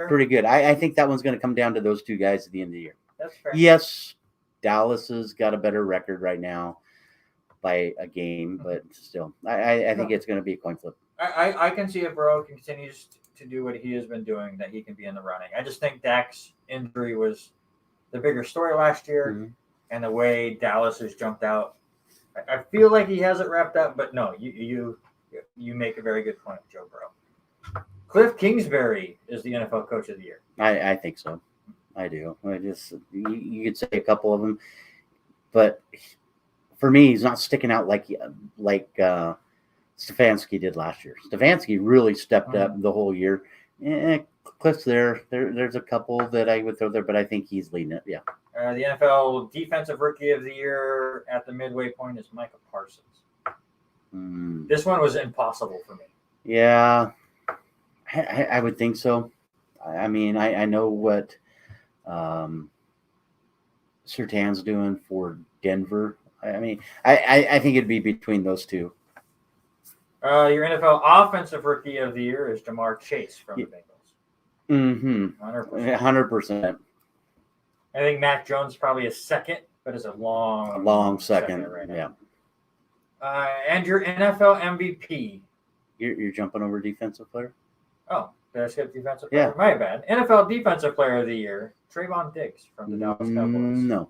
pretty good. I think that one's going to come down to those two guys at the end of the year. That's fair. Yes, Dallas has got a better record right now by a game, but still, I think it's going to be a coin flip. I can see if Burrow continues to do what he has been doing, that he can be in the running. I just think Dak's injury was the bigger story last year, and the way Dallas has jumped out. I feel like he has it wrapped up, but no, you make a very good point, Joe Burrow. Cliff Kingsbury is the NFL Coach of the Year. I think so. I do. You could say a couple of them, but for me, he's not sticking out like Stefanski did last year. Stefanski really stepped up the whole year. Cliff's there. There's a couple that I would throw there, but I think he's leading it. Yeah. The NFL Defensive Rookie of the Year at the midway point is Micah Parsons. This one was impossible for me. Yeah, I would think so. I mean, I know what Surtain's doing for Denver. I mean, I think it'd be between those two. Your NFL Offensive Rookie of the Year is Jamar Chase from the Bengals. 100%. I think Mac Jones probably is second, but is a long second right yeah. now. And your NFL MVP. You're jumping over defensive player? Oh, did I skip defensive player? Yeah. My bad. NFL Defensive Player of the Year, Trayvon Diggs from the Dallas Cowboys. No.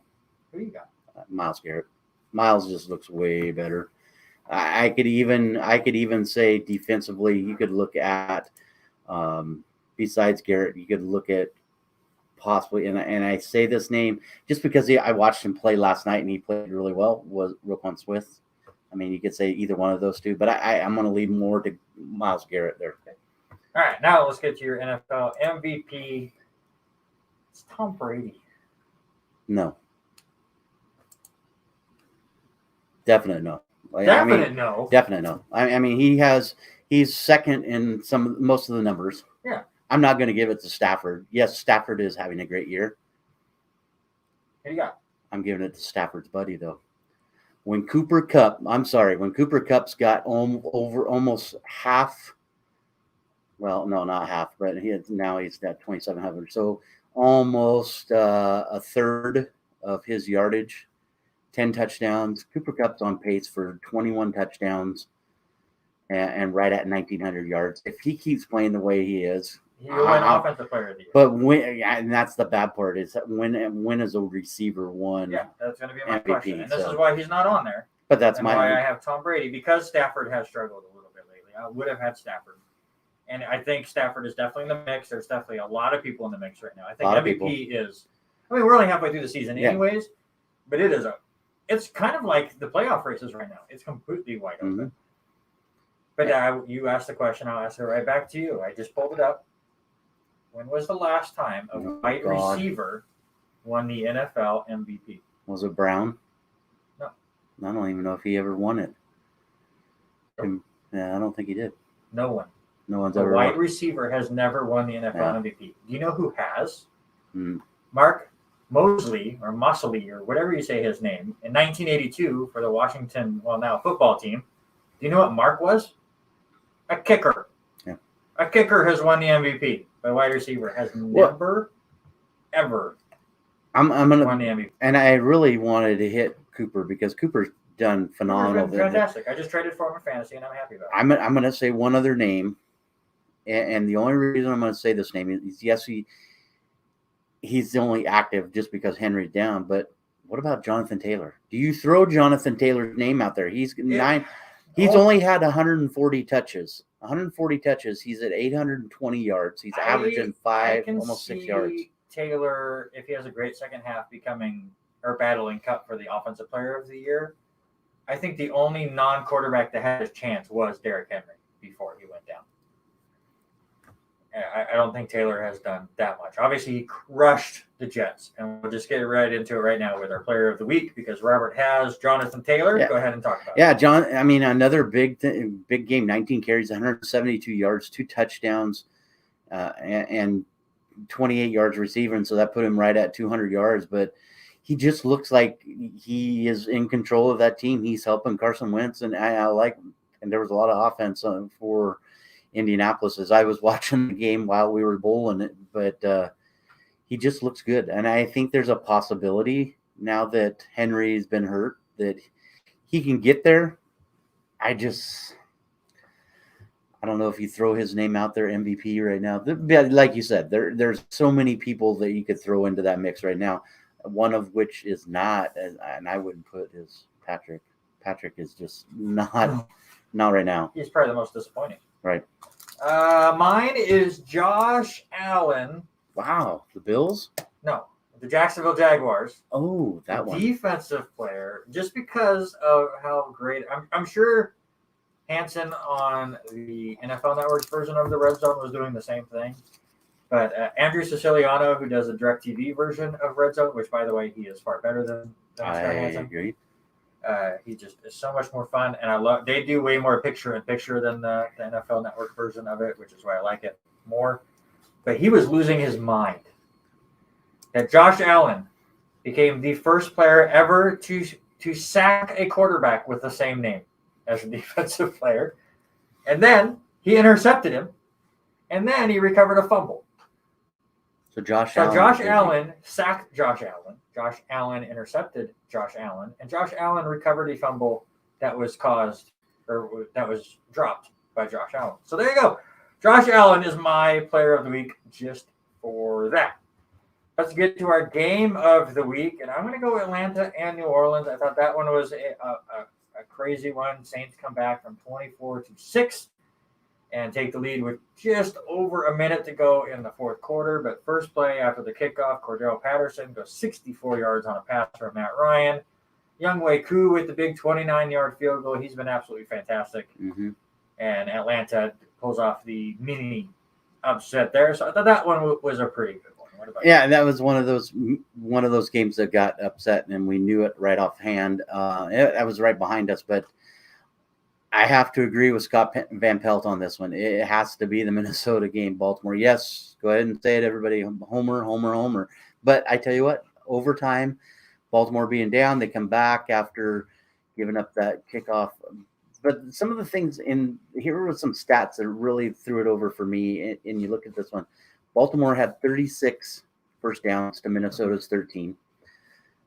Who you got? Myles Garrett. Myles just looks way better. I could even say defensively, you could look at besides Garrett, you could look at possibly, and I say this name just because I watched him play last night and he played really well, was Roquan Smith. I mean, you could say either one of those two, but I'm going to leave more to Myles Garrett there. All right, now let's get to your NFL MVP. It's Tom Brady. No. Definite no. Definite no. Definite no. I mean, he's second in most of the numbers. Yeah. I'm not going to give it to Stafford. Yes, Stafford is having a great year. Who do you got? I'm giving it to Stafford's buddy, though. When Cooper Kupp's got over almost half, well, no, not half, but he's at 2,700. So almost a third of his yardage, 10 touchdowns. Cooper Kupp's on pace for 21 touchdowns and right at 1,900 yards. If he keeps playing the way he is, he'll win Offensive Player of the Year. But and that's the bad part, is that when is a receiver won? Yeah, that's going to be my MVP, question. And this is why he's not on there. But that's why I have Tom Brady, because Stafford has struggled a little bit lately. I would have had Stafford. And I think Stafford is definitely in the mix. There's definitely a lot of people in the mix right now. I think MVP is, we're only halfway through the season anyways, but it's kind of like the playoff races right now. It's completely wide open. Mm-hmm. But you asked the question, I'll ask it right back to you. I just pulled it up. When was the last time a wide receiver won the NFL MVP? Was it Brown? No. I don't even know if he ever won it. Nope. Yeah, I don't think he did. No one. No one's a ever wide won. receiver has never won the NFL MVP. Do you know who has? Mm. Mark Mosley, or whatever you say his name, in 1982 for the Washington, now football team. Do you know what Mark was? A kicker. Yeah. A kicker has won the MVP. A wide receiver has never, ever won the MVP. And I really wanted to hit Cooper because Cooper's done phenomenal. Fantastic. I just traded for him in fantasy, and I'm happy about it. I'm going to say one other name, and the only reason I'm going to say this name is, yes, he's the only active just because Henry's down, but what about Jonathan Taylor? Do you throw Jonathan Taylor's name out there? He's only had 140 touches. 140 touches. He's at 820 yards. He's averaging almost 6 yards. Taylor, if he has a great second half, battling Cup for the Offensive Player of the Year. I think the only non-quarterback that had his chance was Derrick Henry before he went down. I don't think Taylor has done that much. Obviously, he crushed the Jets, and we'll just get right into it right now with our player of the week because Robert has Jonathan Taylor. Yeah. Go ahead and talk about Yeah, it. John, I mean, another big game, 19 carries, 172 yards, 2 touchdowns, and 28 yards receiving. So that put him right at 200 yards. But he just looks like he is in control of that team. He's helping Carson Wentz, and I like him. And there was a lot of offense for Indianapolis as I was watching the game while we were bowling it. But he just looks good. And I think there's a possibility now that Henry's been hurt that he can get there. I don't know if you throw his name out there, MVP right now. Like you said, there's so many people that you could throw into that mix right now, one of which is not, and I wouldn't put is Patrick. Patrick is just not right now. He's probably the most disappointing. Right. Mine is Josh Allen. Wow. The Bills? No, the Jacksonville Jaguars. Oh, that one. Defensive player, just because of how great. I'm sure Hansen on the NFL Network's version of the Red Zone was doing the same thing. But Andrew Siciliano, who does the DirecTV version of Red Zone, which, by the way, he is far better than I Scott Hansen. agree. He just is so much more fun, and I love. They do way more picture-in-picture than the NFL Network version of it, which is why I like it more. But he was losing his mind. That Josh Allen became the first player ever to sack a quarterback with the same name as a defensive player, and then he intercepted him, and then he recovered a fumble. So Josh Allen sacked Josh Allen. Josh Allen intercepted Josh Allen, and Josh Allen recovered a fumble that was dropped by Josh Allen. So there you go. Josh Allen is my player of the week just for that. Let's get to our game of the week, and I'm going to go Atlanta and New Orleans. I thought that one was a crazy one. Saints come back from 24-6 and take the lead with just over a minute to go in the fourth quarter. But first play after the kickoff, Cordell Patterson goes 64 yards on a pass from Matt Ryan. Ncaa with the big 29-yard field goal. He's been absolutely fantastic. Mm-hmm. And Atlanta pulls off the mini upset there. So I thought that one was a pretty good one. What about you? Yeah, that was one of those games that got upset, and we knew it right offhand. That was right behind us, but I have to agree with Scott Van Pelt on this one. It has to be the Minnesota game, Baltimore. Yes, go ahead and say it, everybody. Homer, Homer, Homer. But I tell you what, overtime, Baltimore being down, they come back after giving up that kickoff. But some of the things here were some stats that really threw it over for me. And you look at this one. Baltimore had 36 first downs to Minnesota's 13.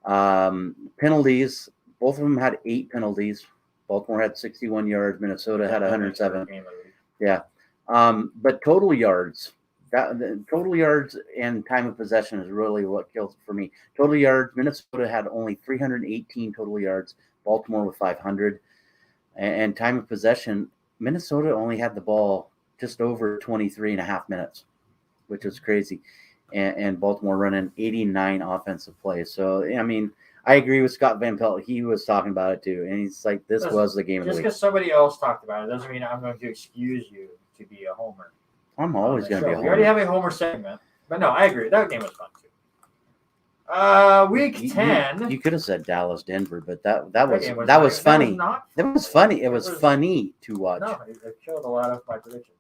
Penalties, both of them had 8 penalties. Baltimore had 61 yards. Minnesota had 107. Yeah. But total yards, total yards and time of possession is really what kills it for me. Total yards, Minnesota had only 318 total yards. Baltimore with 500. And time of possession, Minnesota only had the ball just over 23 and a half minutes, which is crazy. And Baltimore running 89 offensive plays. So, I mean, I agree with Scott Van Pelt. He was talking about it too. And he's like, this was the game of the week. Just because somebody else talked about it doesn't mean I'm going to excuse you to be a homer. I'm always going to be a homer. We already have a homer segment. But no, I agree. That game was fun too. Week 10. You could have said Dallas, Denver, but that was funny. That was funny. It was funny to watch. No, it killed a lot of my predictions.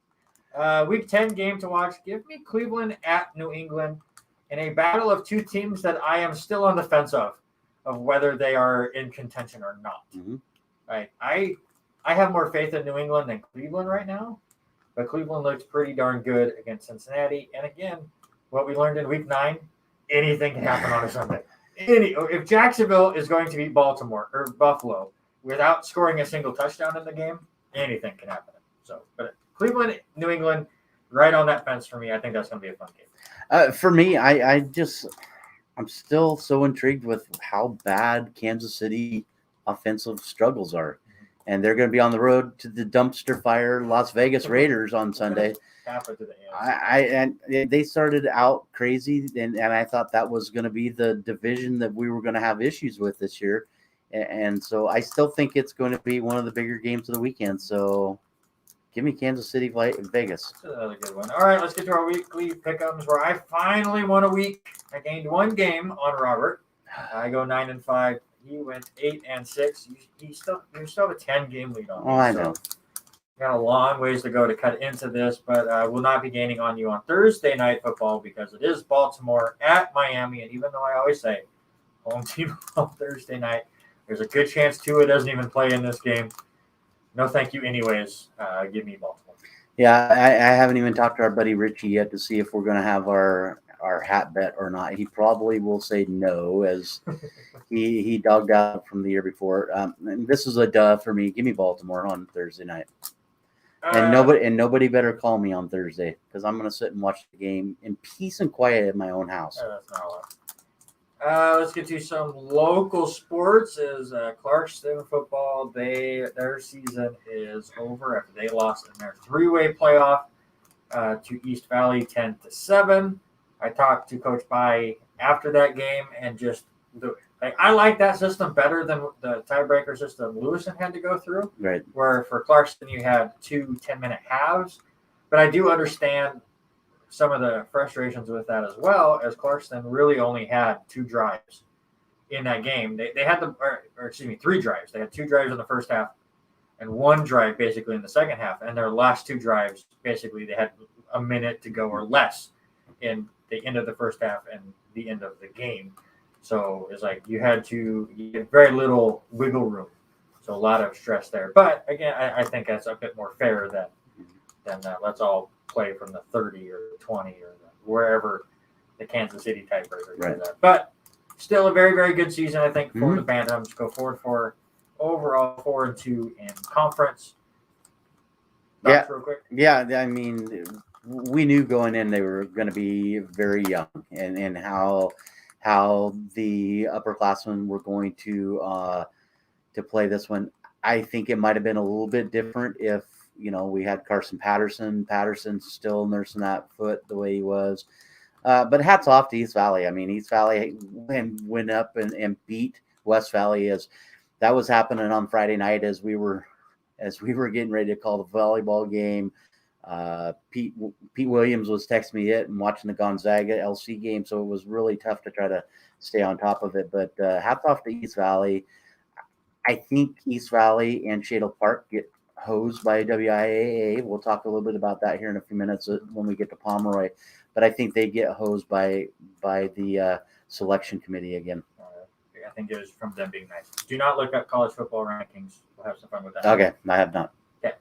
Week 10 game to watch. Give me Cleveland at New England in a battle of two teams that I am still on the fence of whether they are in contention or not. Mm-hmm. Right. I have more faith in New England than Cleveland right now, but Cleveland looks pretty darn good against Cincinnati. And again, what we learned in week 9, anything can happen on a Sunday. If Jacksonville is going to beat Baltimore or Buffalo without scoring a single touchdown in the game, anything can happen. So, but Cleveland, New England, right on that fence for me. I think that's going to be a fun game. For me, I'm still so intrigued with how bad Kansas City offensive struggles are. And they're going to be on the road to the dumpster fire Las Vegas Raiders on Sunday. And they started out crazy, and I thought that was going to be the division that we were going to have issues with this year. And so I still think it's going to be one of the bigger games of the weekend. So Give me Kansas City, Vegas. That's another good one. All right, let's get to our weekly pick'ems where I finally won a week. I gained one game on Robert. I go 9-5. He went 8-6. You still have a 10-game lead on me. Oh, I know. Got a long ways to go to cut into this, but I will not be gaining on you on Thursday night football because it is Baltimore at Miami. And even though I always say home team on Thursday night, there's a good chance Tua doesn't even play in this game. No, thank you anyways. Give me Baltimore. Yeah, I haven't even talked to our buddy Richie yet to see if we're going to have our hat bet or not. He probably will say no, as he dogged out from the year before. And this is a duh for me. Give me Baltimore on Thursday night. And nobody better call me on Thursday because I'm going to sit and watch the game in peace and quiet at my own house. That's not allowed. Let's get to some local sports. Is Clarkston Football. Their season is over after they lost in their 3-way playoff to East Valley 10-7. I talked to Coach Bai after that game and just I like that system better than the tiebreaker system Lewison had to go through. Right. Where for Clarkston you had 2 10-minute halves. But I do understand some of the frustrations with that as well, as Clarkston really only had 2 drives in that game. They had 3 drives. They had 2 drives in the first half and 1 drive basically in the second half. And their last 2 drives, basically they had a minute to go or less in the end of the first half and the end of the game. So it's like you had very little wiggle room. So a lot of stress there. But again, I think that's a bit more fair than let's all play from the 30 or 20 or wherever the Kansas City tiebreaker is at. But still a very, very good season, I think, for the Bantams. Go forward for overall 4-2 in conference. Thoughts real quick? Yeah, I mean, we knew going in they were going to be very young and how the upperclassmen were going to play this one. I think it might have been a little bit different if, we had Carson Patterson. Patterson's still nursing that foot the way he was. But hats off to East Valley. I mean, East Valley went up and beat West Valley as that was happening on Friday night as we were getting ready to call the volleyball game. Pete Williams was texting me and watching the Gonzaga LC game, so it was really tough to try to stay on top of it. But hats off to East Valley. I think East Valley and Shadle Park get hosed by WIAA. We'll talk a little bit about that here in a few minutes when we get to Pomeroy. But I think they get hosed by the selection committee again. I think it was from them being nice. Do not look up college football rankings. We'll have some fun with that. Okay, I have not. Okay.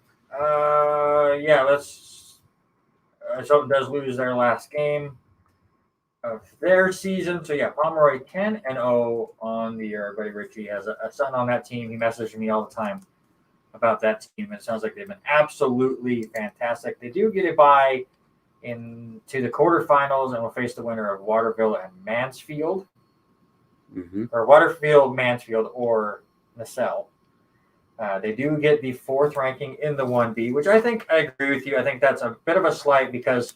Let's. Soton does lose their last game of their season. So, Pomeroy 10-0 on the year. Buddy Richie has a son on that team. He messages me all the time about that team. It sounds like they've been absolutely fantastic. They do get a bye into the quarterfinals and will face the winner of Waterville and Mansfield. Or Waterfield, Mansfield, or Nacelle. They do get the 4th ranking in the 1B, which I agree with you. I think that's a bit of a slight because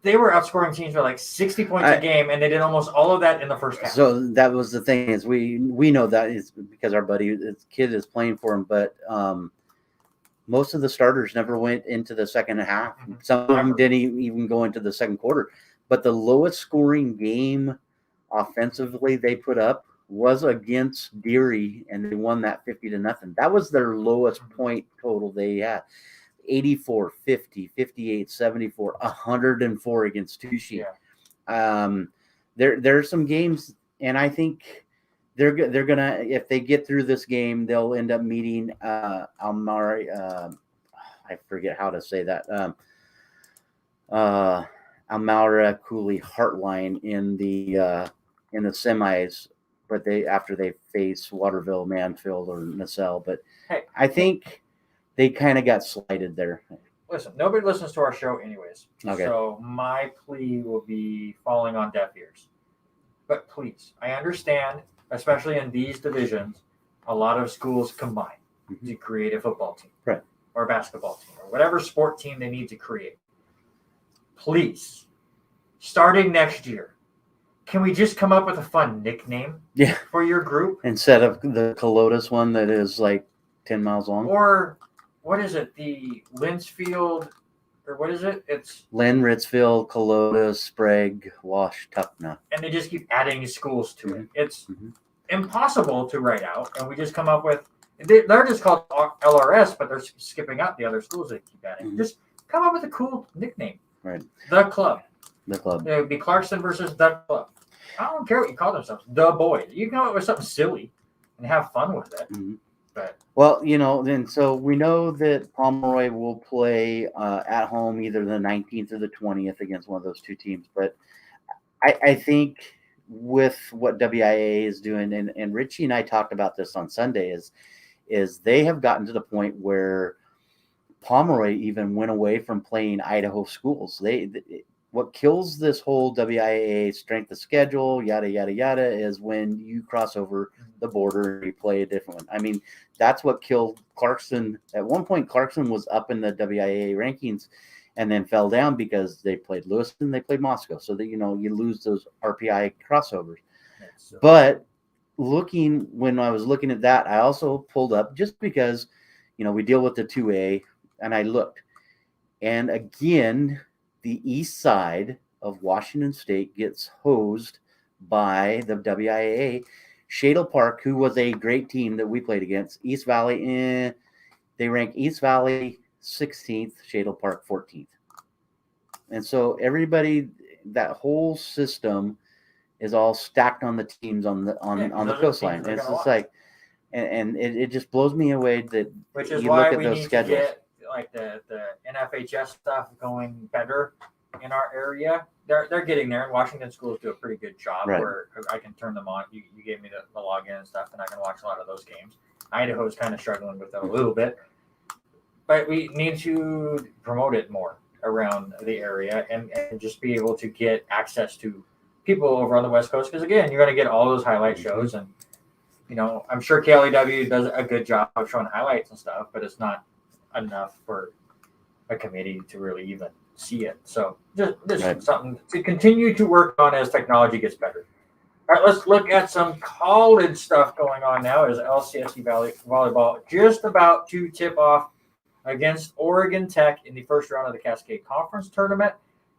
they were outscoring teams by like 60 points a game, and they did almost all of that in the first half. So that was the thing is we know that is because our buddy, his kid is playing for him, but most of the starters never went into the second half. Some of them didn't even go into the second quarter. But the lowest scoring game offensively they put up was against Deary, and they won that 50-0. That was their lowest point total they had. 84, 50, 58, 74, 104 against Touchy. There's some games, and I think they're gonna, if they get through this game, they'll end up meeting Almari. I forget how to say that. Almara Cooley Heartline in the semis, but after they face Waterville, Mansfield, or Nacelle. But hey, I think they kind of got slighted there. Listen, nobody listens to our show anyways. Okay. So my plea will be falling on deaf ears. But please, I understand, especially in these divisions, a lot of schools combine to create a football team. Right. Or a basketball team, or whatever sport team they need to create. Please, starting next year, can we just come up with a fun nickname for your group? Instead of the Colotus one that is like 10 miles long? Or what is it? The Linsfield, or what is it? It's Lynn, Ritzville, Colota, Sprague, Wash, Tuckna. and they just keep adding schools to it. It's Mhm. impossible to write out, and we just come up with. They're just called LRS, but they're skipping out the other schools they keep adding. Just come up with a cool nickname. Right. The Club. The Club. It would be Clarkston versus the Club. I don't care what you call themselves. The Boys. You can come up with something silly and have fun with it. Mm-hmm. But well, then so we know that Pomeroy will play at home either the 19th or the 20th against one of those two teams. But I think with what WIA is doing, and Richie and I talked about this on Sunday, is they have gotten to the point where Pomeroy even went away from playing Idaho schools. What kills this whole WIA strength of schedule, yada, yada, yada, is when you cross over the border and you play a different one. I mean, that's what killed Clarkston. At one point, Clarkston was up in the WIA rankings and then fell down because they played Lewiston, they played Moscow. So that, you lose those RPI crossovers. But when I was looking at that, I also pulled up just because, we deal with the 2A, and I looked. And again, the east side of Washington State gets hosed by the WIA. Shadle Park, who was a great team that we played against, East Valley, they rank East Valley 16th, Shadle Park 14th. And so everybody, that whole system is all stacked on the teams on the coastline. It's just like, and it just blows me away that which is you why look at we those need schedules. to get like the NFHS stuff going better in our area. They're getting there, and Washington schools do a pretty good job where I can turn them on. You gave me the login and stuff, and I can watch a lot of those games. Idaho's kind of struggling with it a little bit, but we need to promote it more around the area and just be able to get access to people over on the West Coast. Because again, you're going to get all those highlight shows, and I'm sure KLEW does a good job of showing highlights and stuff, but it's not enough for a committee to really even see it. So just something to continue to work on as technology gets better. All right, let's look at some college stuff going on now. As LCSC volleyball just about to tip off against Oregon Tech in the first round of the Cascade Conference Tournament.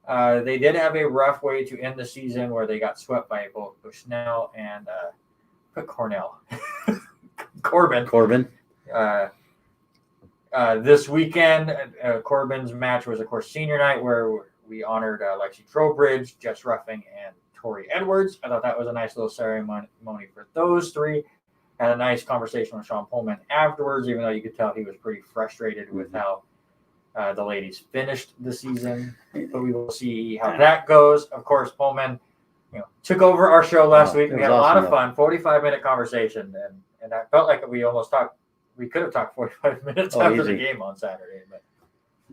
They did have a rough way to end the season where they got swept by both Bushnell and Corbin. This weekend, Corbin's match was, of course, senior night, where we honored Lexi Trowbridge, Jess Ruffing, and Tori Edwards. I thought that was a nice little ceremony for those three. Had a nice conversation with Sean Pullman afterwards, even though you could tell he was pretty frustrated with how the ladies finished the season. But we will see how that goes. Of course, Pullman took over our show last week. We had a lot of fun, 45-minute conversation, and I felt like we almost talked. We could have talked 45 minutes after the game on Saturday. But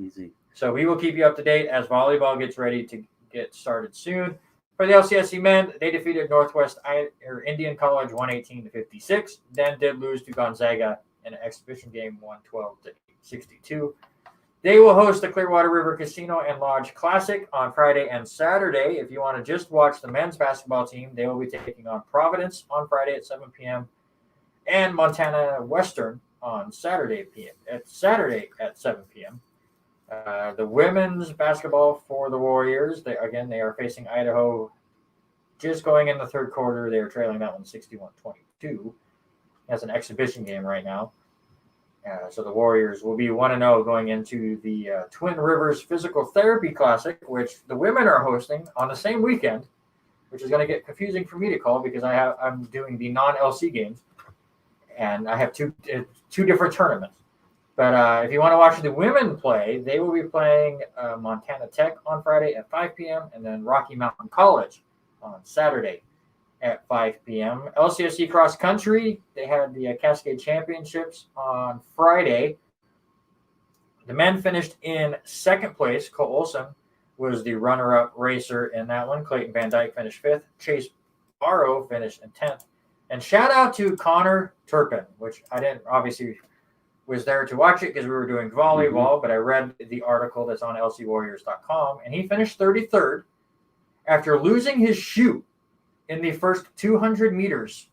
easy. So we will keep you up to date as volleyball gets ready to get started soon. For the LCSC men, they defeated Indian College 118-56, then did lose to Gonzaga in an exhibition game 112-62. They will host the Clearwater River Casino and Lodge Classic on Friday and Saturday. If you want to just watch the men's basketball team, they will be taking on Providence on Friday at 7 p.m. and Montana Western on Saturday at 7 p.m. The women's basketball for the Warriors, they are facing Idaho just going in the third quarter. They are trailing that one 61-22. That's an exhibition game right now. So the Warriors will be 1-0 going into the Twin Rivers Physical Therapy Classic, which the women are hosting on the same weekend, which is going to get confusing for me to call because I'm doing the non-LC games, and I have two different tournaments. But if you want to watch the women play, they will be playing Montana Tech on Friday at 5 p.m. and then Rocky Mountain College on Saturday at 5 p.m. LCSC Cross Country, they had the Cascade Championships on Friday. The men finished in second place. Cole Olson was the runner-up racer in that one. Clayton Van Dyke finished fifth. Chase Barrow finished in 10th. And shout out to Connor Turpin, which I didn't obviously was there to watch it because we were doing volleyball, but I read the article that's on lcwarriors.com, and he finished 33rd after losing his shoe in the first 200 meters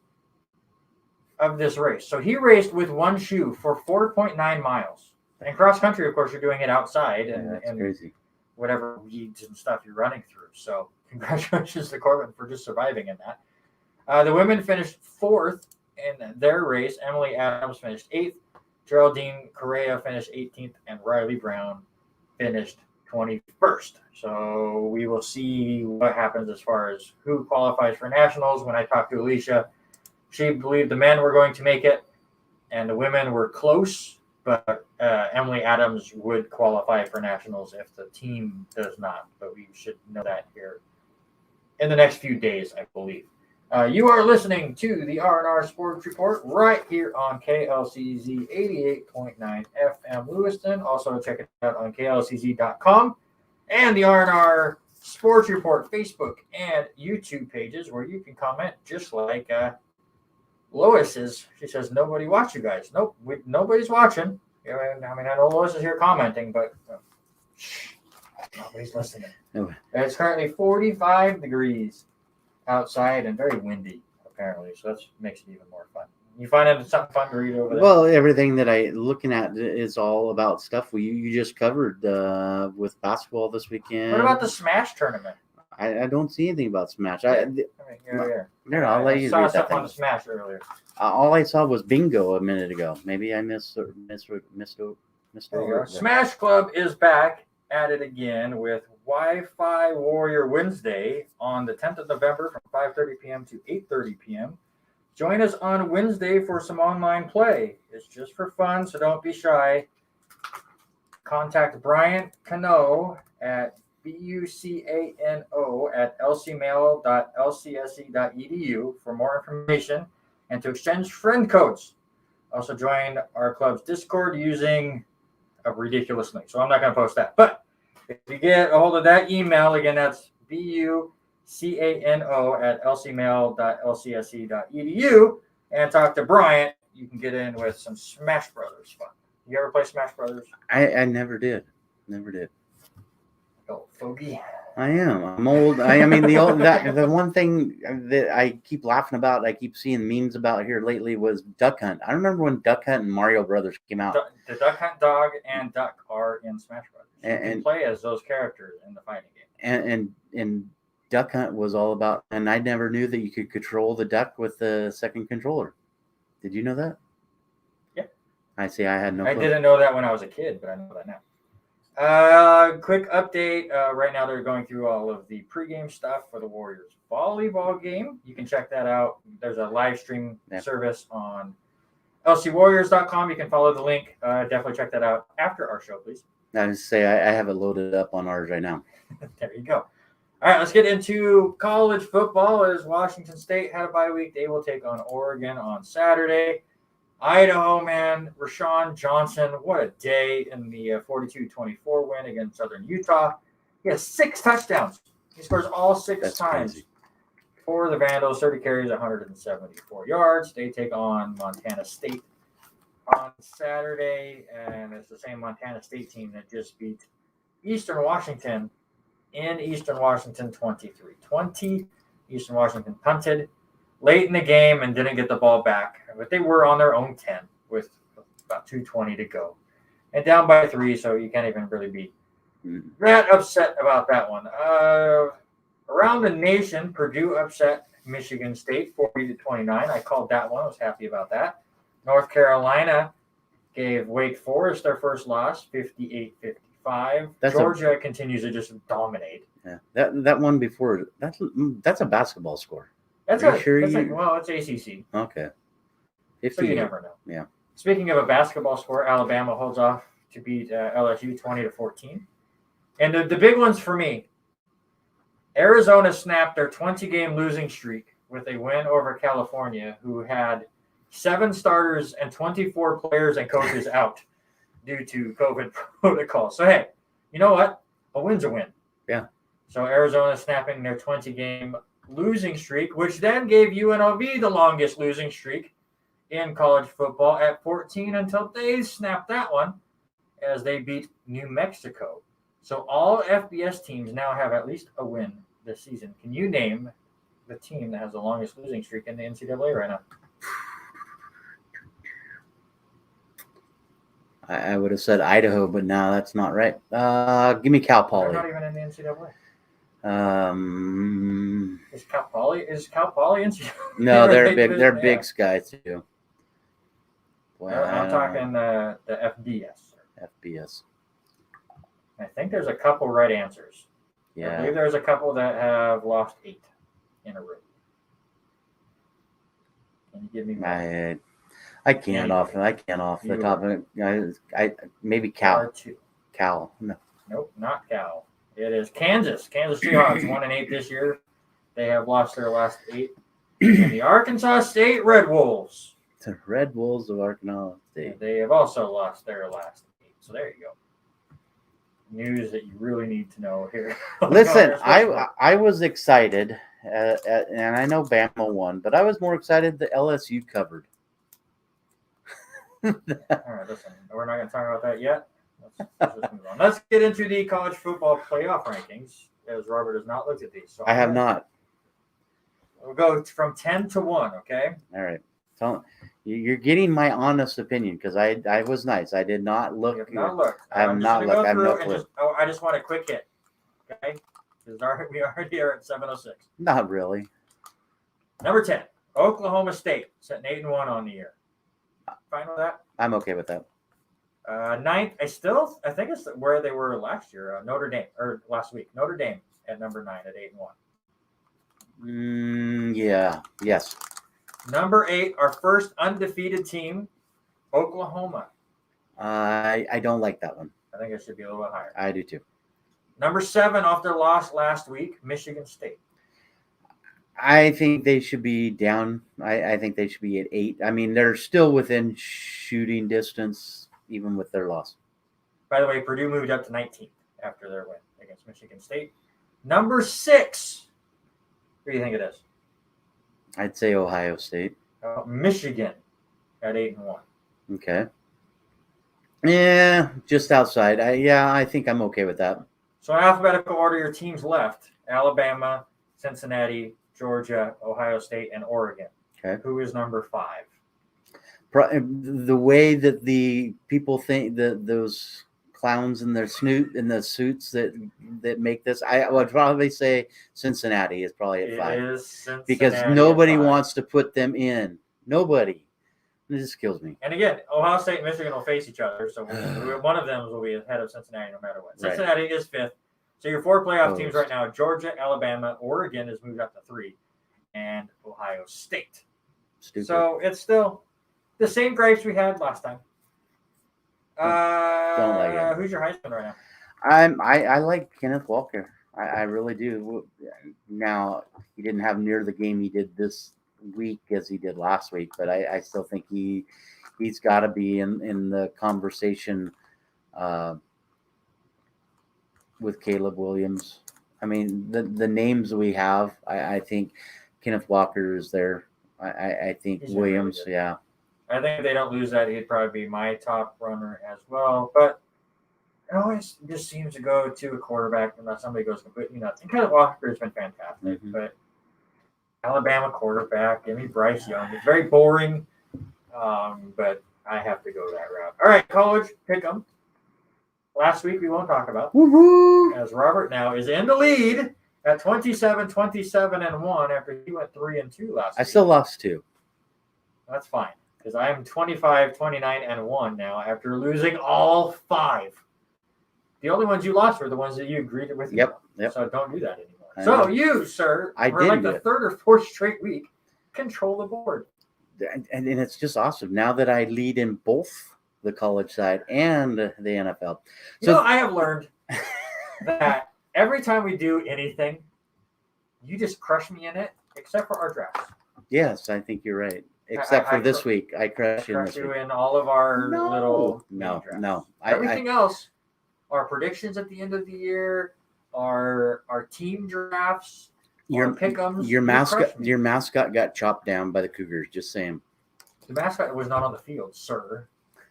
of this race. So he raced with one shoe for 4.9 miles. And cross country, of course, you're doing it outside That's and crazy. whatever weeds and stuff you're running through. So congratulations to Corbin for just surviving in that. The women finished 4th in their race. Emily Adams finished 8th. Geraldine Correa finished 18th, and Riley Brown finished 21st. So we will see what happens as far as who qualifies for nationals. When I talked to Alicia, she believed the men were going to make it, and the women were close. But Emily Adams would qualify for nationals if the team does not. But we should know that here in the next few days, I believe. You are listening to the R&R Sports Report right here on KLCZ 88.9 FM Lewiston. Also, check it out on klcz.com and the R&R Sports Report Facebook and YouTube pages where you can comment just like Lois is. She says, nobody watch you guys. Nope, nobody's watching. I mean, I know Lois is here commenting, but nobody's listening. No. It's currently 45 degrees outside and very windy, apparently. So that makes it even more fun. You find something fun to read over there? Well, everything that I looking at is all about stuff you just covered with basketball this weekend. What about the Smash tournament? I don't see anything about Smash. Here. I'll let you saw read stuff that on the Smash earlier. All I saw was bingo a minute ago. Maybe I missed over. Smash Club is back at it again with Wi-Fi Warrior Wednesday on the 10th of November from 5:30 p.m. to 8:30 p.m. Join us on Wednesday for some online play. It's just for fun, so don't be shy. Contact Bryant Cano at BUCANO at lcmail.lcsc.edu for more information and to exchange friend codes. Also join our club's Discord using a ridiculous link. So I'm not going to post that. But if you get a hold of that email, again, that's BUCANO at lcmail.lcsc.edu and talk to Bryant, you can get in with some Smash Brothers fun. You ever play Smash Brothers? I never did. Oh, fogey. I am. I'm old. I mean, the one thing that I keep laughing about, I keep seeing memes about here lately was Duck Hunt. I remember when Duck Hunt and Mario Brothers came out. The Duck Hunt dog and Duck are in Smash Brothers. You can play as those characters in the fighting game. And Duck Hunt was all about, and I never knew that you could control the duck with the second controller. Did you know that? Yeah. I see. I had no clue. I didn't know that when I was a kid, but I know that now. Quick update. Right now they're going through all of the pregame stuff for the Warriors volleyball game. You can check that out. There's a live stream service on lcwarriors.com. You can follow the link. Definitely check that out after our show, please. I would say I have it loaded up on ours right now. There you go. All right, let's get into college football. As Washington State had a bye week, they will take on Oregon on Saturday. Idaho, man, Rashawn Johnson, what a day in the 42-24 win against Southern Utah. He has 6 touchdowns. He scores all 6 times. Crazy. For the Vandals, 30 carries, 174 yards. They take on Montana State on Saturday, and it's the same Montana State team that just beat Eastern Washington in Eastern Washington 23-20. Eastern Washington punted late in the game and didn't get the ball back, but they were on their own 10 with about 2:20 to go and down by 3, so you can't even really be that upset about that one. Around the nation, Purdue upset Michigan State 40-29. I called that one. I was happy about that. North Carolina gave Wake Forest their first loss, 58-55. Georgia continues to just dominate. Yeah, that one before, that's a basketball score. It's ACC. Okay. 58. So you never know. Yeah. Speaking of a basketball score, Alabama holds off to beat LSU 20-14. And the big ones for me, Arizona snapped their 20-game losing streak with a win over California, who had 7 starters and 24 players and coaches out due to COVID protocol. So, hey, you know what? A win's a win. Yeah. So Arizona snapping their 20-game losing streak, which then gave UNLV the longest losing streak in college football at 14 until they snapped that one as they beat New Mexico. So all FBS teams now have at least a win this season. Can you name the team that has the longest losing streak in the NCAA right now? I would have said Idaho, but now that's not right. Give me Cal They're Poly. not even in the NCAA. Um, Is Cal Poly NCAA? no, they're big. Division? They're Yeah. big sky too. Well, I'm talking the FBS. FBS. I think there's a couple right answers. I Yeah, believe there's a couple that have lost 8 in a row. Can you give me more? I can't off. Anybody. I can't off the You top of it. I maybe Cal. There are 2. Cal. No. Nope, not Cal. It is Kansas. Kansas Jayhawks 1-8 this year. They have lost their last 8. And the Arkansas State Red Wolves. The Red Wolves of Arkansas State. They have also lost their last 8. So there you go. News that you really need to know here. Listen, I was excited, and I know Bama won, but I was more excited that LSU covered. All right, listen, we're not going to talk about that yet. Let's just move on. Let's get into the college football playoff rankings, as Robert has not looked at these. So I have not. We'll go from 10 to 1, okay? All right. So you're getting my honest opinion because I was nice. I did not look. You have not looked. I have not looked. I have no clue. I just want a quick hit, okay? Because we already are at 7:06. Not really. Number 10, Oklahoma State, sitting 8-1 on the year. Fine with that? I'm okay with that. 9th, I think it's where they were last year. Notre Dame, or last week. Notre Dame at number 9 at 8-1. Yeah. Yes. Number 8, our first undefeated team, Oklahoma. I don't like that one. I think it should be a little bit higher. I do too. Number 7, off their loss last week, Michigan State. I think they should be down. I think they should be at 8. I mean, they're still within shooting distance, even with their loss. By the way, Purdue moved up to 19th after their win against Michigan State. Number 6, who do you think it is? I'd say Ohio State. Michigan at 8-1. Okay. Yeah, just outside. I think I'm okay with that. So in alphabetical order, your teams left: Alabama, Cincinnati, Georgia, Ohio State, and Oregon. Okay. Who is number 5? The way that the people think that those clowns in their suits that make this, I would probably say Cincinnati is probably at 5. It is Cincinnati because nobody wants to put them in. Nobody. This kills me. And again, Ohio State and Michigan will face each other, so one of them will be ahead of Cincinnati no matter what. Cincinnati is 5th. So your 4 playoff teams right now: Georgia, Alabama, Oregon has moved up to 3, and Ohio State. Stupid. So it's still the same gripes we had last time. Don't like it. Who's your Heisman right now? I like Kenneth Walker. I really do. Now, he didn't have near the game he did this week as he did last week, but I still think he's got to be in the conversation with Caleb Williams. I mean, the names we have, I think Kenneth Walker is there. I think He's Williams, really yeah. I think if they don't lose that, he'd probably be my top runner as well. But it always just seems to go to a quarterback unless somebody goes completely nuts. And Kenneth Walker has been fantastic, but Alabama quarterback, give me Bryce Young. It's very boring, but I have to go that route. All right, college pick'em. Last week we won't talk about. Woo-hoo! As Robert now is in the lead at 27-27-1 after he went 3-2 last week. I still lost 2. That's fine, because I am 25-29-1 now after losing all 5. The only ones you lost were the ones that you agreed with. Yep. So don't do that anymore. So you, sir, for like the 3rd or 4th straight week, control the board. And it's just awesome now that I lead in both the college side and the NFL. So I have learned that every time we do anything, you just crush me in it, except for our drafts. Yes, I think you're right. Except for this week, I crushed you in all of our little drafts. No. Everything else, our predictions at the end of the year, our team drafts, our pick'ems. Your mascot got chopped down by the Cougars. Just saying. The mascot was not on the field, sir.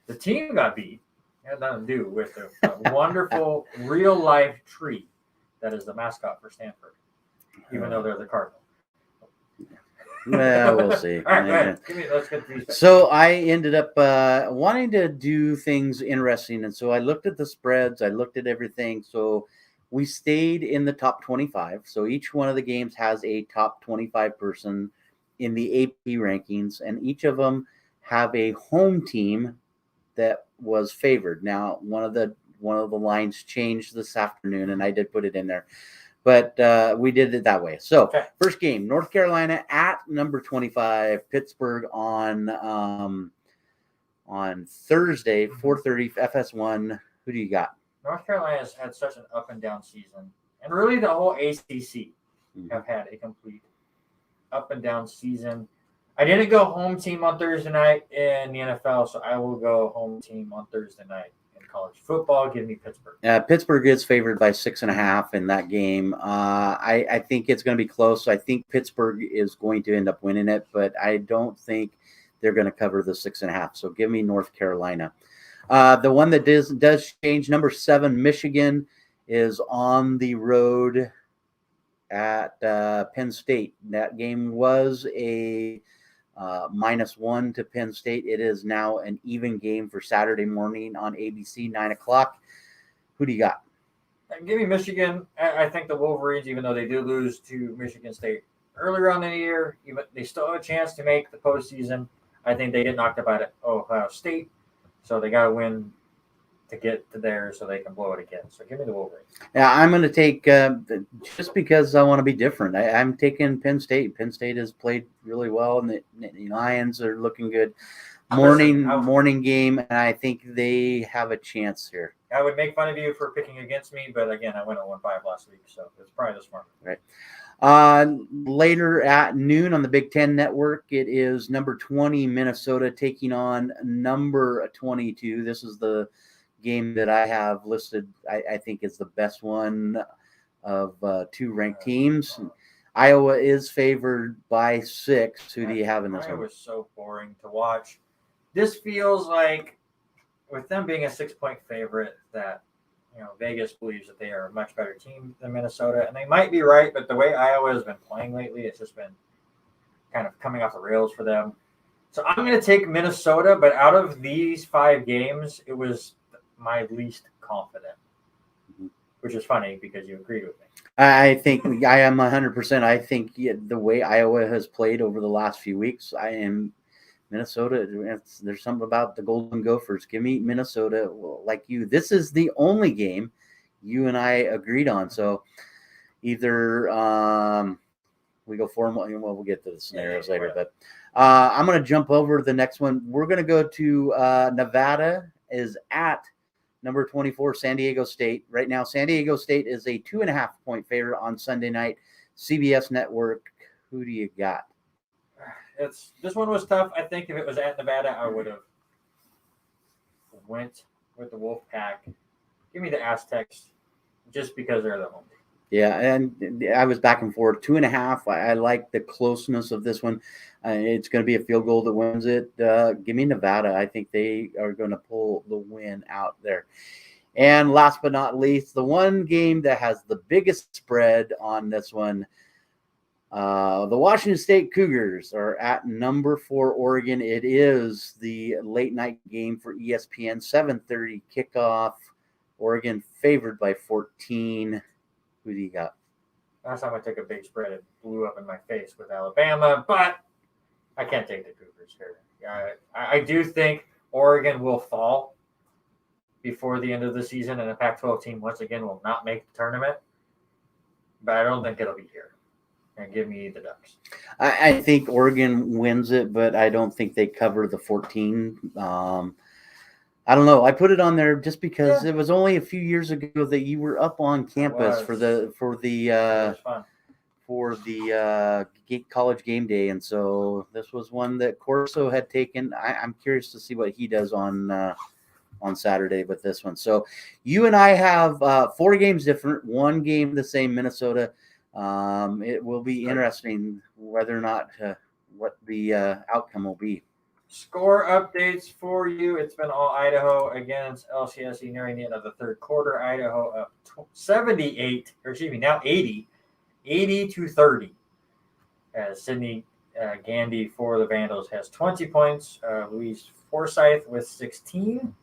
The team got beat. It had nothing to do with the wonderful real life tree that is the mascot for Stanford, even though they're the Cardinal. Well, we'll see. All right, go ahead. Let's get these picks. So I ended up wanting to do things interesting, and so I looked at the spreads. I looked at everything. So we stayed in the top 25. So each one of the games has a top 25 person in the AP rankings, and each of them have a home team that was favored. Now, one of the lines changed this afternoon, and I did put it in there. But we did it that way. So First game, North Carolina at number 25, Pittsburgh on Thursday, 4:30 FS1. Who do you got? North Carolina's had such an up and down season, and really the whole ACC have had a complete up and down season. I didn't go home team on Thursday night in the NFL, so I will go home team on Thursday night. College football, give me Pittsburgh. Pittsburgh is favored by 6.5 in that game. I think it's going to be close. I think Pittsburgh is going to end up winning it, but I don't think they're going to cover the 6.5. So give me North Carolina. The one that does change, number 7, Michigan, is on the road at Penn State. That game was a -1 to Penn State. It is now an even game for Saturday morning on ABC, 9 o'clock. Who do you got? Give me Michigan. I think the Wolverines, even though they do lose to Michigan State earlier on in the year, they still have a chance to make the postseason. I think they get knocked out at Ohio State, so they got to win to get to there so they can blow it again. So give me the Wolverines. Yeah, I'm going to take, just because I want to be different, I'm taking Penn State. Penn State has played really well, and the Lions are looking good. Morning game, and I think they have a chance here. I would make fun of you for picking against me, but again, I went 0-5 last week, so it's probably the smart one. Right. Later at noon on the Big Ten Network, it is number 20 Minnesota taking on number 22. This is the game that I have listed, I think is the best one of 2 ranked teams. Iowa is favored by 6. Who do you have in this one? Iowa was so boring to watch. This feels like, with them being a 6-point favorite, that Vegas believes that they are a much better team than Minnesota, and they might be right, but the way Iowa has been playing lately, it's just been kind of coming off the rails for them. So I'm going to take Minnesota, but out of these 5 games, it was my least confident, which is funny because you agreed with me. I think I am 100%. I think the way Iowa has played over the last few weeks, I am Minnesota. There's something about the Golden Gophers. Give me Minnesota. Like you, this is the only game you and I agreed on. So either we go for them. Well, we'll get to the scenarios later, but I'm going to jump over to the next one. We're going to go to Nevada is at number 24, San Diego State. Right now, San Diego State is a 2.5-point favorite on Sunday night. CBS Network. Who do you got? This one was tough. I think if it was at Nevada, I would have went with the Wolfpack. Give me the Aztecs just because they're the home team. Yeah, and I was back and forth. 2.5. I like the closeness of this one. It's going to be a field goal that wins it. Give me Nevada. I think they are going to pull the win out there. And last but not least, the one game that has the biggest spread on this one, the Washington State Cougars are at number 4 Oregon. It is the late night game for ESPN, 7:30 kickoff. Oregon favored by 14. Who do you got? Last time I took a big spread, it blew up in my face with Alabama, but I can't take the Cougars here. I do think Oregon will fall before the end of the season, and the Pac-12 team once again will not make the tournament, but I don't think it'll be here. And give me the Ducks. I think Oregon wins it, but I don't think they cover the 14. I don't know. I put it on there just because it was only a few years ago that you were up on campus for the college game day, and so this was one that Corso had taken. I'm curious to see what he does on Saturday with this one. So you and I have 4 games different, 1 game the same, Minnesota. It will be interesting whether or not what the outcome will be. Score updates for you. It's been all Idaho against LCSC nearing the end of the third quarter. Idaho up 80 to 30 as Sydney Gandy for the Vandals has 20 points. Luis Forsyth with 16.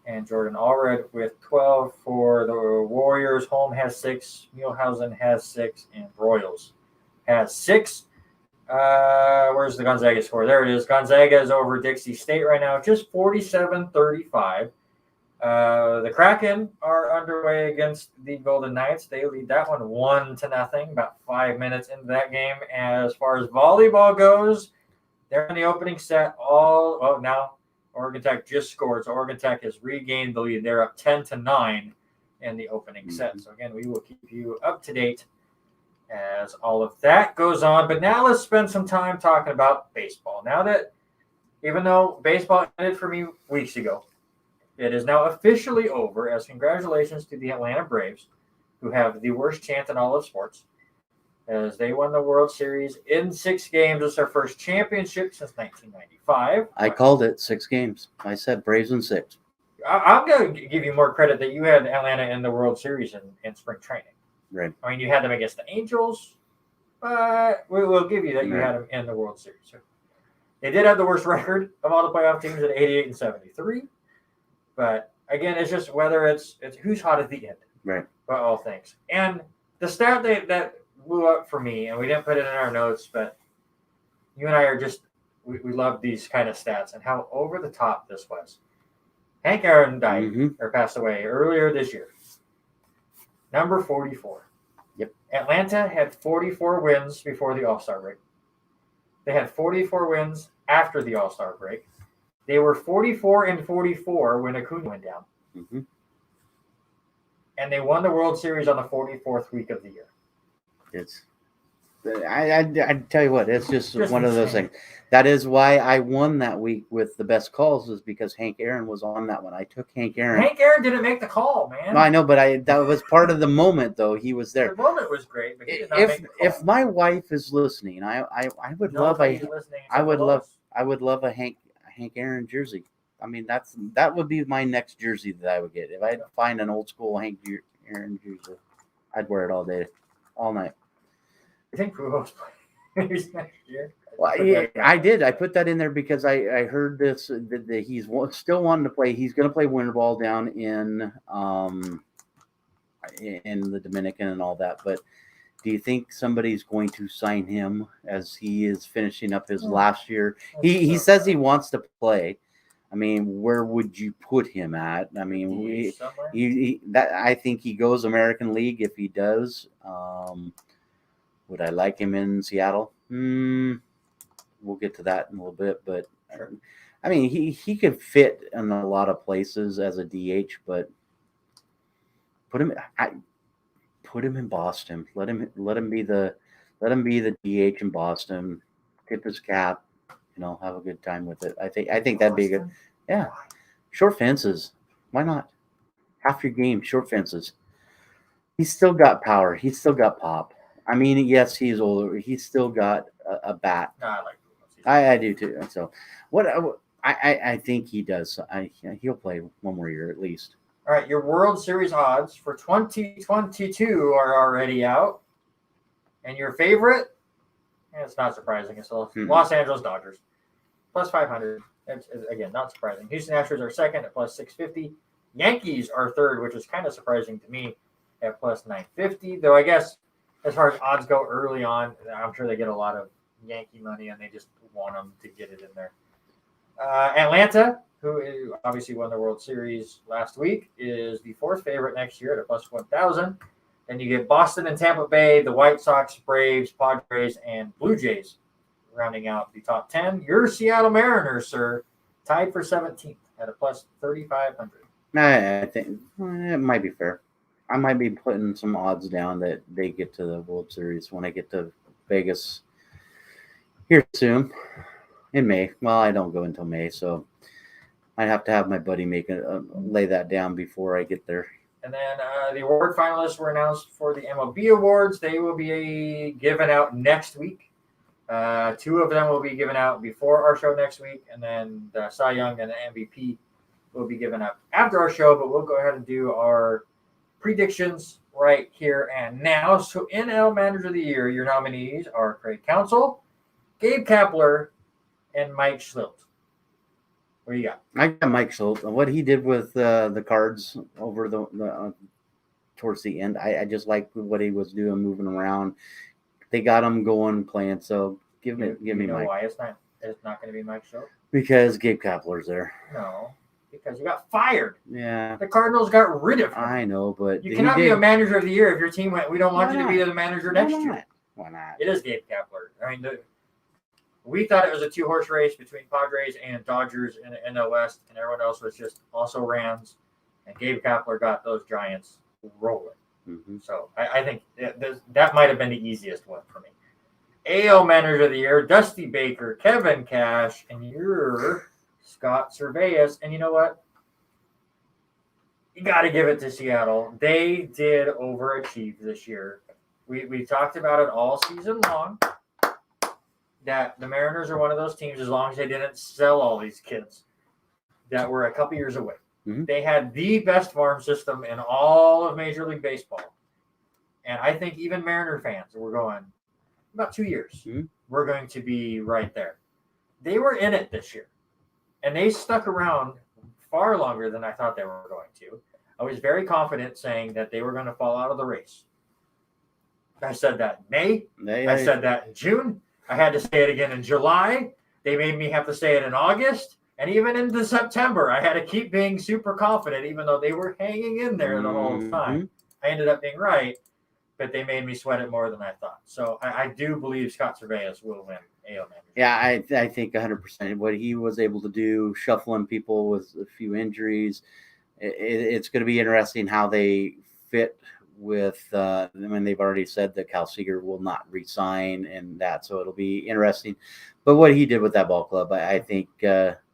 And Jordan Allred with 12 for the Warriors. Holm has 6. Muehlhausen has 6. And Broyles has 6. Where's the Gonzaga score? There it is. Gonzaga is over Dixie State right now, just 47-35. The Kraken are underway against the Golden Knights. They lead that one 1-0. About 5 minutes into that game. As far as volleyball goes, they're in the opening set. Now Oregon Tech just scored, so Oregon Tech has regained the lead. They're up 10-9 in the opening set. So again, we will keep you up to date as all of that goes on. But now let's spend some time talking about baseball. Now that, even though baseball ended for me weeks ago, it is now officially over, as congratulations to the Atlanta Braves, who have the worst chant in all of sports, as they won the World Series in 6 games. It's their first championship since 1995. I called it 6 games. I said Braves in 6. I'm going to give you more credit that you had Atlanta in the World Series in spring training. Right. I mean, you had them against the Angels, but we'll give you that you had them in the World Series. So they did have the worst record of all the playoff teams at 88-73. But again, it's just whether it's who's hot at the end. Right. By all things. And the stat that blew up for me, and we didn't put it in our notes, but you and I are just, we love these kind of stats and how over the top this was. Hank Aaron died or passed away earlier this year. Number 44. Yep. Atlanta had 44 wins before the All-Star break. They had 44 wins after the All-Star break. They were 44-44 when Acuna went down. Mm-hmm. And they won the World Series on the 44th week of the year. I tell you what, it's just one of those insane. things. That is why I won that week with the best calls, is because Hank Aaron was on that one. I took Hank Aaron. Hank Aaron didn't make the call, man. No, I know, but that was part of the moment, though. He was there. The moment was great, but he did not make the call. If my wife is listening, I would love a Hank Aaron jersey. I mean, that would be my next jersey that I would get. If I had to find an old school Hank Aaron jersey, I'd wear it all day, all night. I think Cruz plays next year. Well, I did. I put that in there because I heard this that he's still wanting to play. He's going to play winter ball down in the Dominican and all that. But do you think somebody's going to sign him as he is finishing up his last year? He says he wants to play. I mean, where would you put him at? I mean, I think he goes American League if he does. Would I like him in Seattle? We'll get to that in a little bit, but sure. I mean, he could fit in a lot of places as a DH, but put him in Boston. Let him be the DH in Boston. Tip his cap, have a good time with it. I think that'd be good. Yeah, short fences. Why not? Half your game, short fences. He's still got power. He's still got pop. I mean, yes, he's older. He's still got a bat. I like him. I do too. So, what I think he does. He'll play one more year at least. All right, your World Series odds for 2022 are already out, and your favorite? It's not surprising. It's the Los Angeles Dodgers, plus 500. It's, again, not surprising. Houston Astros are second at plus 650. Yankees are third, which is kind of surprising to me, at plus 950. Though I guess as far as odds go early on, I'm sure they get a lot of Yankee money, and they just want them to get it in there. Atlanta, who obviously won the World Series last week, is the fourth favorite next year at a plus 1,000. Then you get Boston and Tampa Bay, the White Sox, Braves, Padres, and Blue Jays rounding out the top 10. Your Seattle Mariners, sir, tied for 17th at a plus 3,500. I think it might be fair. I might be putting some odds down that they get to the World Series when I get to Vegas here soon in May. Well, I don't go until May, so I'd have to have my buddy lay that down before I get there. And then the award finalists were announced for the MLB Awards. They will be given out next week. 2 of them will be given out before our show next week, and then the Cy Young and the MVP will be given out after our show, but we'll go ahead and do our predictions right here and now. So NL Manager of the Year, your nominees are Craig Counsell, Gabe Kapler and Mike Schlilt. What do you got? I got Mike Schultz. What he did with the Cards over the towards the end, I just like what he was doing, moving around. They got him going, playing. So give me Mike. Why it's not going to be Mike Schultz? Because Gabe Kapler's there. No, because he got fired. Yeah. The Cardinals got rid of him. I know, but you cannot be a manager of the year if your team went, we don't want you to be the manager next year. Why not? It is Gabe Kapler. I mean, we thought it was a 2-horse race between Padres and Dodgers in the West, and everyone else was just also Rams. And Gabe Kapler got those Giants rolling. Mm-hmm. So I think that might have been the easiest one for me. AL Manager of the Year, Dusty Baker, Kevin Cash, and your Scott Servais. And you know what? You got to give it to Seattle. They did overachieve this year. We talked about it all season long, that the Mariners are one of those teams, as long as they didn't sell all these kids, that were a couple years away. Mm-hmm. They had the best farm system in all of Major League Baseball. And I think even Mariner fans were going, about 2 years, mm-hmm. we're going to be right there. They were in it this year. And they stuck around far longer than I thought they were going to. I was very confident saying that they were going to fall out of the race. I said that in May. I said that in June. I had to say it again in July. They made me have to say it in August. And even into September, I had to keep being super confident, even though they were hanging in there the whole time. I ended up being right, but they made me sweat it more than I thought. So I do believe Scott Servais will win AL Manager. Yeah, I think 100%. What he was able to do, shuffling people with a few injuries, it's going to be interesting how they fit with I mean, they've already said that Seeger will not resign and that, so it'll be interesting. But what he did with that ball club, I think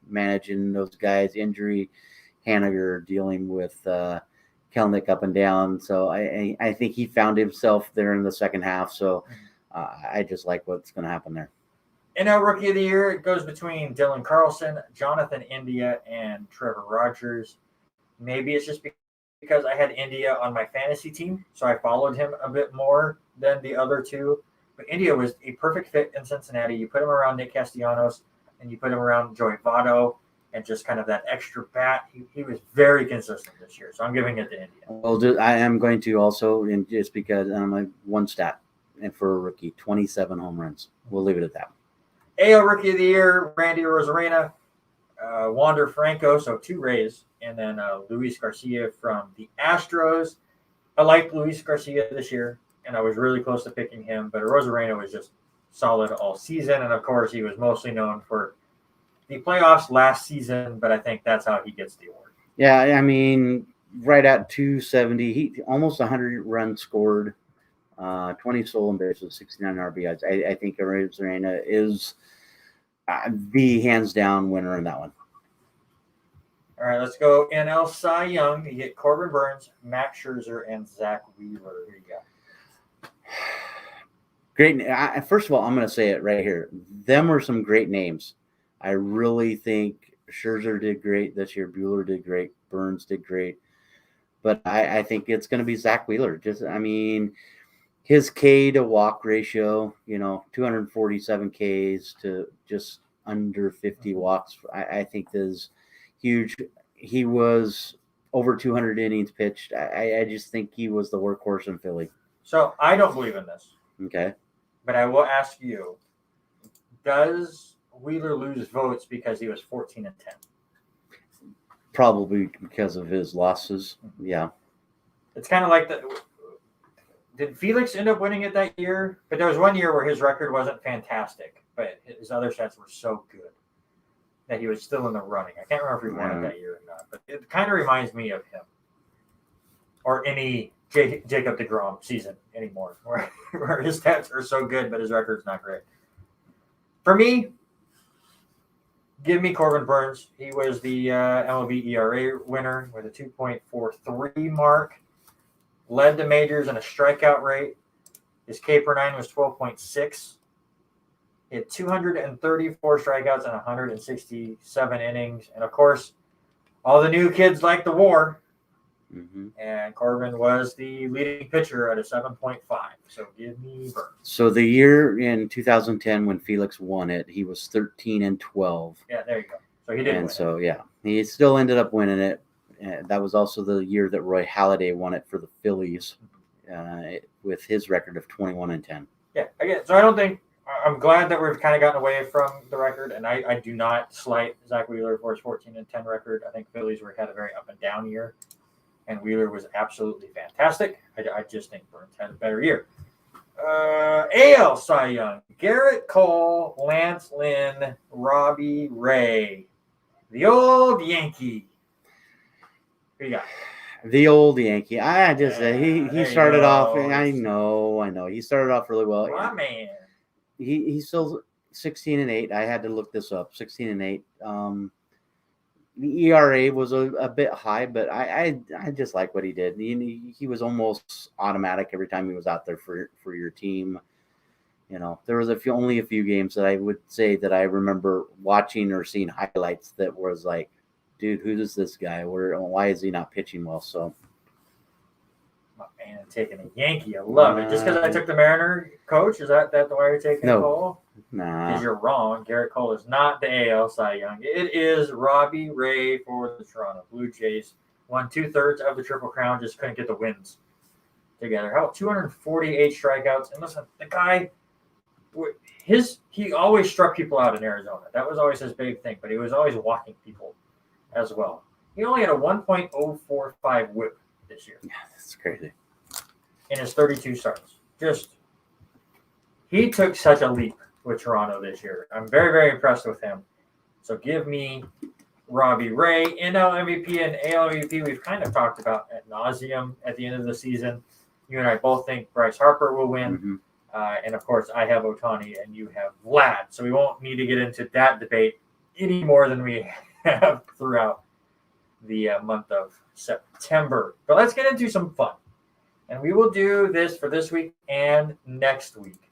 managing those guys, injury, Haniger dealing with Kelnick up and down. So I think he found himself there in the second half. So I just like what's going to happen there. NL Rookie of the Year, it goes between Dylan Carlson, Jonathan India, and Trevor Rodgers. Maybe it's just because I had India on my fantasy team, so I followed him a bit more than the other two. But India was a perfect fit in Cincinnati. You put him around Nick Castellanos, and you put him around Joey Votto, and just kind of that extra bat. He was very consistent this year, so I'm giving it to India. Well, I am going to also, and just because I'm like one stat, and for a rookie, 27 home runs. We'll leave it at that. AL Rookie of the Year, Randy Arozarena, Wander Franco, so 2 Rays, and then Luis Garcia from the Astros. I liked Luis Garcia this year, and I was really close to picking him, but Arozarena was just solid all season, and of course he was mostly known for the playoffs last season, but I think that's how he gets the award. Yeah, I mean, right at 270, he almost 100 runs scored, 20 stolen bases, 69 RBIs. I think Arozarena is the hands-down winner in that one. All right, let's go NL Cy Young. You get Corbin Burns, Max Scherzer, and Zach Wheeler. Here you go. Great. First of all, I'm going to say it right here. Them were some great names. I really think Scherzer did great this year. Buehler did great. Burns did great. But I think it's going to be Zach Wheeler. His K to walk ratio, 247 Ks to just under 50 walks, I think is huge. He was over 200 innings pitched. I just think he was the workhorse in Philly. So I don't believe in this. Okay. But I will ask you, does Wheeler lose votes because he was 14-10? Probably because of his losses. Yeah. It's kind of like did Felix end up winning it that year? But there was one year where his record wasn't fantastic, but his other stats were so good that he was still in the running. I can't remember if he won it that year or not, but it kind of reminds me of him or any Jacob deGrom season anymore, where his stats are so good, but his record's not great. For me, give me Corbin Burns. He was the MLB ERA winner with a 2.43 mark. Led the majors in a strikeout rate. His K per 9 was 12.6. He had 234 strikeouts and 167 innings. And, of course, all the new kids like the War. Mm-hmm. And Corbin was the leading pitcher at a 7.5. So give me Burns. So the year in 2010 when Felix won it, he was 13-12. Yeah, there you go. So he did win. And so, he still ended up winning it. And that was also the year that Roy Halladay won it for the Phillies with his record of 21-10. Yeah, again, so I don't think I'm glad that we've kind of gotten away from the record, and I do not slight Zach Wheeler for his 14-10 record. I think Phillies had a very up and down year, and Wheeler was absolutely fantastic. I just think Burns had a better year. AL Cy Young, Garrett Cole, Lance Lynn, Robbie Ray, the old Yankee. Who you got? The old Yankee. I just he started off. I know. He started off really well. My man. He's still 16-8. I had to look this up. 16-8. The ERA was a bit high, but I just like what he did. He was almost automatic every time he was out there for your team. There was only a few games that I would say that I remember watching or seeing highlights that was like, dude, who is this guy? Why is he not pitching well? So, my man, taking a Yankee, I love it. Just because I took the Mariner coach, is that why you're taking Cole? Nah. Because you're wrong. Garrett Cole is not the AL Cy Young. It is Robbie Ray for the Toronto Blue Jays. Won 2/3 of the Triple Crown, just couldn't get the wins together. How about 248 strikeouts? And listen, the guy, he always struck people out in Arizona. That was always his big thing, but he was always walking people as well. He only had a 1.045 whip this year. Yeah, that's crazy. In his 32 starts. He took such a leap with Toronto this year. I'm very, very impressed with him. So give me Robbie Ray. NL MVP and AL MVP, we've kind of talked about ad nauseum at the end of the season. You and I both think Bryce Harper will win. Mm-hmm. And, of course, I have Ohtani and you have Vlad. So we won't need to get into that debate any more than we have throughout the month of September. But let's get into some fun. And we will do this for this week and next week,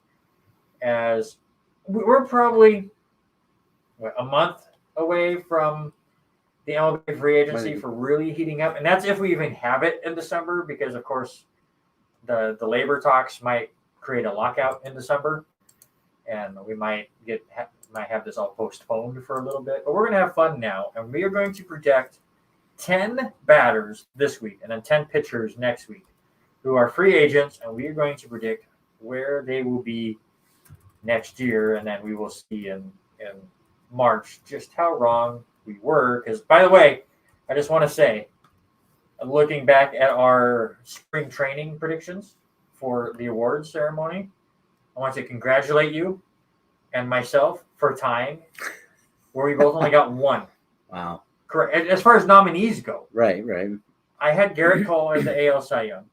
as we're probably a month away from the MLB free agency for really heating up. And that's if we even have it in December, because, of course, the labor talks might create a lockout in December. And we might have this all postponed for a little bit. But we're going to have fun now. And we are going to project 10 batters this week and then 10 pitchers next week who are free agents. And we are going to predict where they will be next year. And then we will see in March just how wrong we were. Because, by the way, I just want to say, looking back at our spring training predictions for the awards ceremony, I want to congratulate you and myself for tying, where we both only got one. Wow. Correct. As far as nominees go. Right. I had Garrett Cole as the AL Cy Young,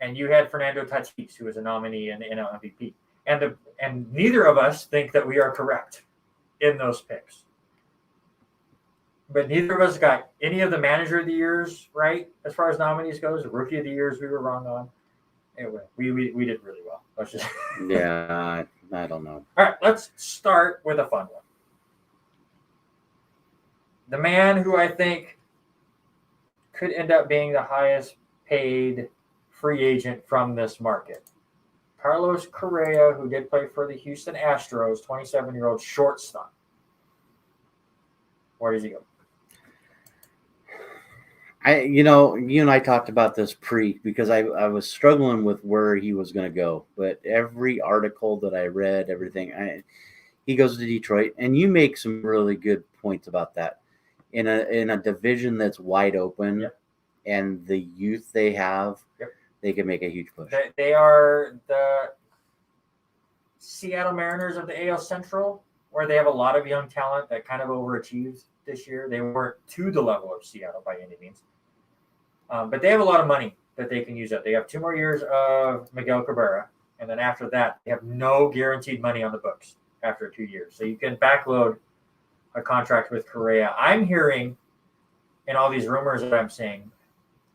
and you had Fernando Tatis, who was a nominee in the NL MVP. And neither of us think that we are correct in those picks. But neither of us got any of the manager of the years right as far as nominees goes. The rookie of the years we were wrong on. Anyway, we did really well. Let's just Yeah, I don't know. All right, let's start with a fun one. The man who I think could end up being the highest paid free agent from this market. Carlos Correa, who did play for the Houston Astros, 27-year-old shortstop. Where does he go? You and I talked about this because I was struggling with where he was going to go, but every article that I read, everything, he goes to Detroit, and you make some really good points about that. In a division that's wide open, yep. And the youth they have, yep. They can make a huge push. They are the Seattle Mariners of the AL Central, where they have a lot of young talent that kind of overachieved this year. They weren't to the level of Seattle by any means. But they have a lot of money that they can use up. They have 2 more years of Miguel Cabrera, and then after that, they have no guaranteed money on the books after 2 years. So you can backload a contract with Correa. I'm hearing, in all these rumors that I'm seeing,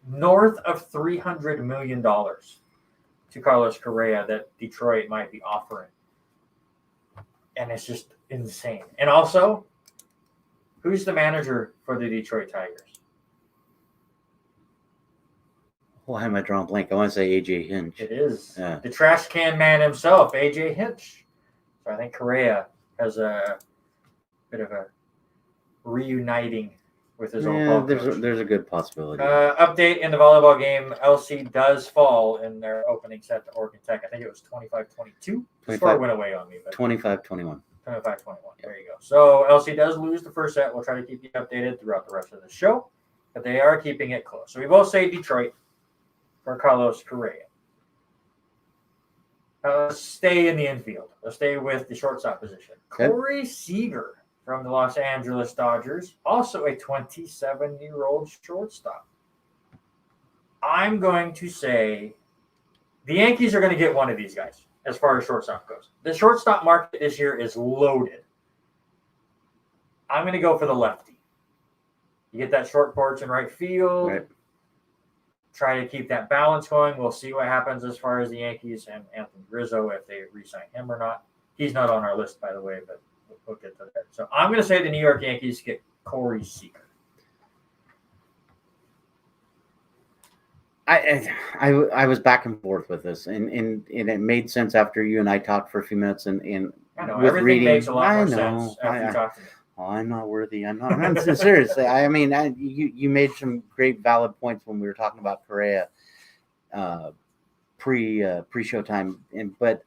north of $300 million to Carlos Correa that Detroit might be offering. And it's just insane. And also, who's the manager for the Detroit Tigers? Why am I drawing blank? I want to say AJ Hinch. It is Yeah. the trash can man himself, AJ Hinch. So I think Correa has a bit of a reuniting with his old ball coach. There's a good possibility. Update in the volleyball game. LC does fall in their opening set to Oregon Tech. I think it was 25-22. The score went away on me. But 25-21. 25-21. There you go. So LC does lose the first set. We'll try to keep you updated throughout the rest of the show. But they are keeping it close. So we both say Detroit for Carlos Correa. Let's stay in the infield. Let's stay with the shortstop position. Okay. Corey Seeger from the Los Angeles Dodgers, also a 27-year-old shortstop. I'm going to say the Yankees are going to get one of these guys as far as shortstop goes. The shortstop market this year is loaded. I'm going to go for the lefty. You get that short porch in right field. Right. Try to keep that balance going. We'll see what happens as far as the Yankees and Anthony Rizzo, if they re-sign him or not. He's not on our list, by the way, but we'll get to that. So I'm going to say the New York Yankees get Corey Seeger. I was back and forth with this, and it made sense after you and I talked for a few minutes, and I know with everything reading, makes a lot more sense after you talk to me. I'm not worthy. I'm not. Seriously. I mean, you made some great valid points when we were talking about Correa pre-show time, but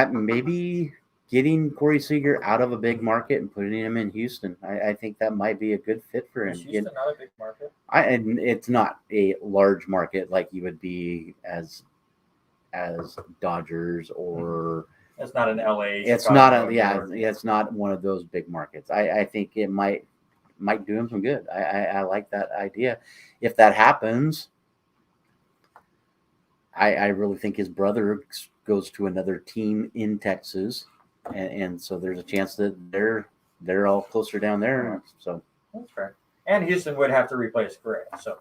maybe getting Corey Seeger out of a big market and putting him in Houston. I think that might be a good fit for him. Is Houston not a big market? And it's not a large market like you would be as Dodgers or. It's not an LA. It's not it's not one of those big markets. I think it might do him some good. I like that idea. If that happens, I really think his brother goes to another team in Texas, and so there's a chance that they're all closer down there. So that's fair. And Houston would have to replace Correa. So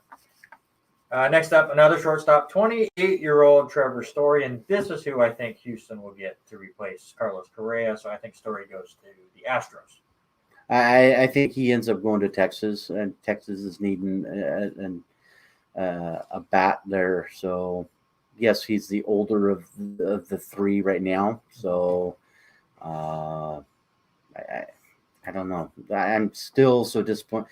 next up, another shortstop, 28-year-old Trevor Story, and this is who I think Houston will get to replace Carlos Correa. So I think Story goes to the Astros. I think he ends up going to Texas, and Texas is needing a bat there. So yes, he's the older of the three right now. So I don't know. I'm still so disappointed.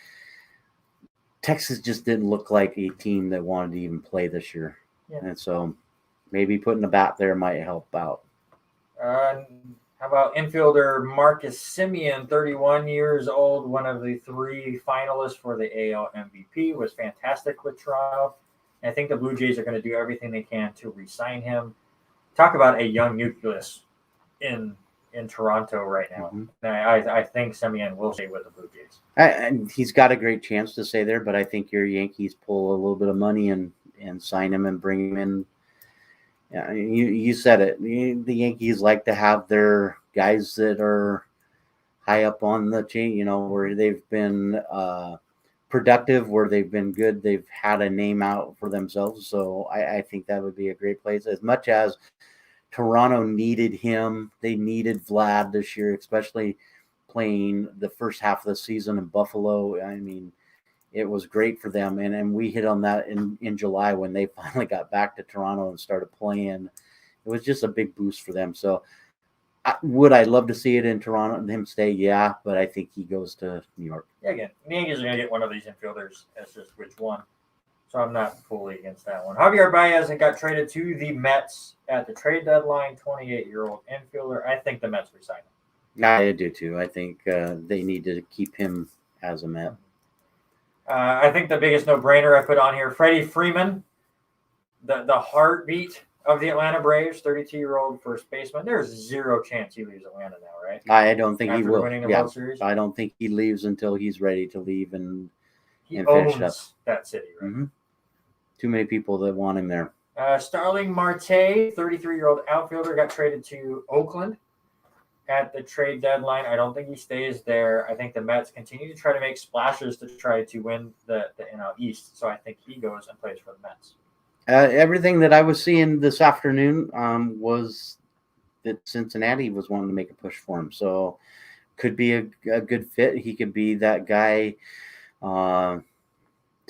Texas just didn't look like a team that wanted to even play this year. Yeah. And so maybe putting a bat there might help out. How about infielder Marcus Simeon, 31 years old, one of the three finalists for the AL MVP, was fantastic with Toronto. And I think the Blue Jays are going to do everything they can to re-sign him. Talk about a young nucleus in Toronto right now. Mm-hmm. I think Simeon will stay with the Blue Jays. And he's got a great chance to stay there, but I think your Yankees pull a little bit of money and sign him and bring him in. Yeah, you said it. The Yankees like to have their guys that are high up on the chain, where they've been productive, where they've been good. They've had a name out for themselves. So I think that would be a great place. As much as Toronto needed him, they needed Vlad this year, especially playing the first half of the season in Buffalo. I mean, it was great for them. And we hit on that in July when they finally got back to Toronto and started playing. It was just a big boost for them. So would I love to see it in Toronto and him stay? Yeah, but I think he goes to New York. Yeah, again, the Yankees are going to get one of these infielders. That's just which one. So I'm not fully against that one. Javier Baez got traded to the Mets at the trade deadline, 28-year-old infielder. I think the Mets resign him. I do too. I think they need to keep him as a Met. I think the biggest no-brainer I put on here, Freddy Freeman, the heartbeat of the Atlanta Braves, 32-year-old first baseman. There's zero chance he leaves Atlanta now, right? I don't think After he will. Winning the World Series? I don't think he leaves until he's ready to leave and finish up that city, right? Mm-hmm. Too many people that want him there. Starling Marte, 33-year-old outfielder, got traded to Oakland at the trade deadline. I don't think he stays there. I think the Mets continue to try to make splashes to try to win the NL East. So I think he goes and plays for the Mets. Everything that I was seeing this afternoon was that Cincinnati was wanting to make a push for him. So could be a good fit. He could be that guy to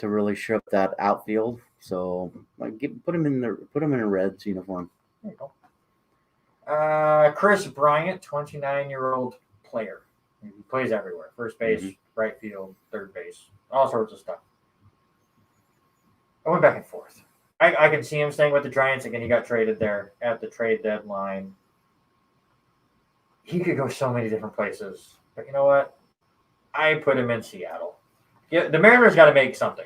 really show up that outfield. So put him in a Reds uniform. There you go. Chris Bryant, 29-year-old player. He plays everywhere. First base, right field, third base, all sorts of stuff. I went back and forth. I can see him staying with the Giants. Again, he got traded there at the trade deadline. He could go so many different places. But you know what? I put him in Seattle. Yeah, the Mariners got to make something.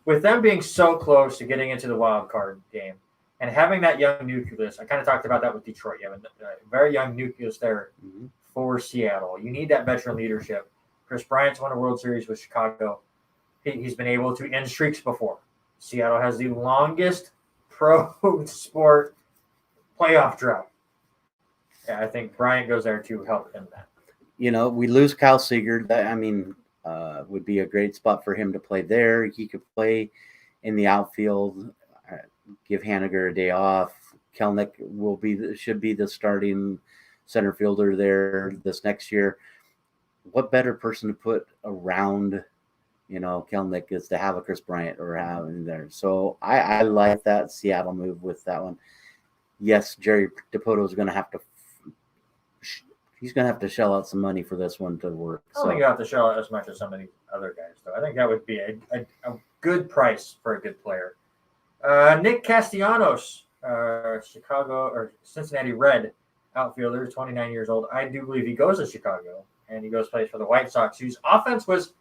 With them being so close to getting into the wild card game and having that young nucleus, I kind of talked about that with Detroit. You have a very young nucleus there for Seattle. You need that veteran leadership. Chris Bryant's won a World Series with Chicago. He's been able to end streaks before. Seattle has the longest pro sport playoff drought. Yeah, I think Bryant goes there to help in that. We lose Kyle Seeger. That would be a great spot for him to play there. He could play in the outfield. Give Haniger a day off. Kelnick should be the starting center fielder there this next year. What better person to put around, Kelnick is to have a Chris Bryant or have in there. So I like that Seattle move with that one. Yes, Jerry Dipoto is going to have to. He's going to have to shell out some money for this one to work. I don't think you have to shell out as much as some of the other guys, though. I think that would be a good price for a good player. Nick Castellanos, Chicago or Cincinnati Red outfielder, 29 years old. I do believe he goes to Chicago, and he plays for the White Sox, whose offense was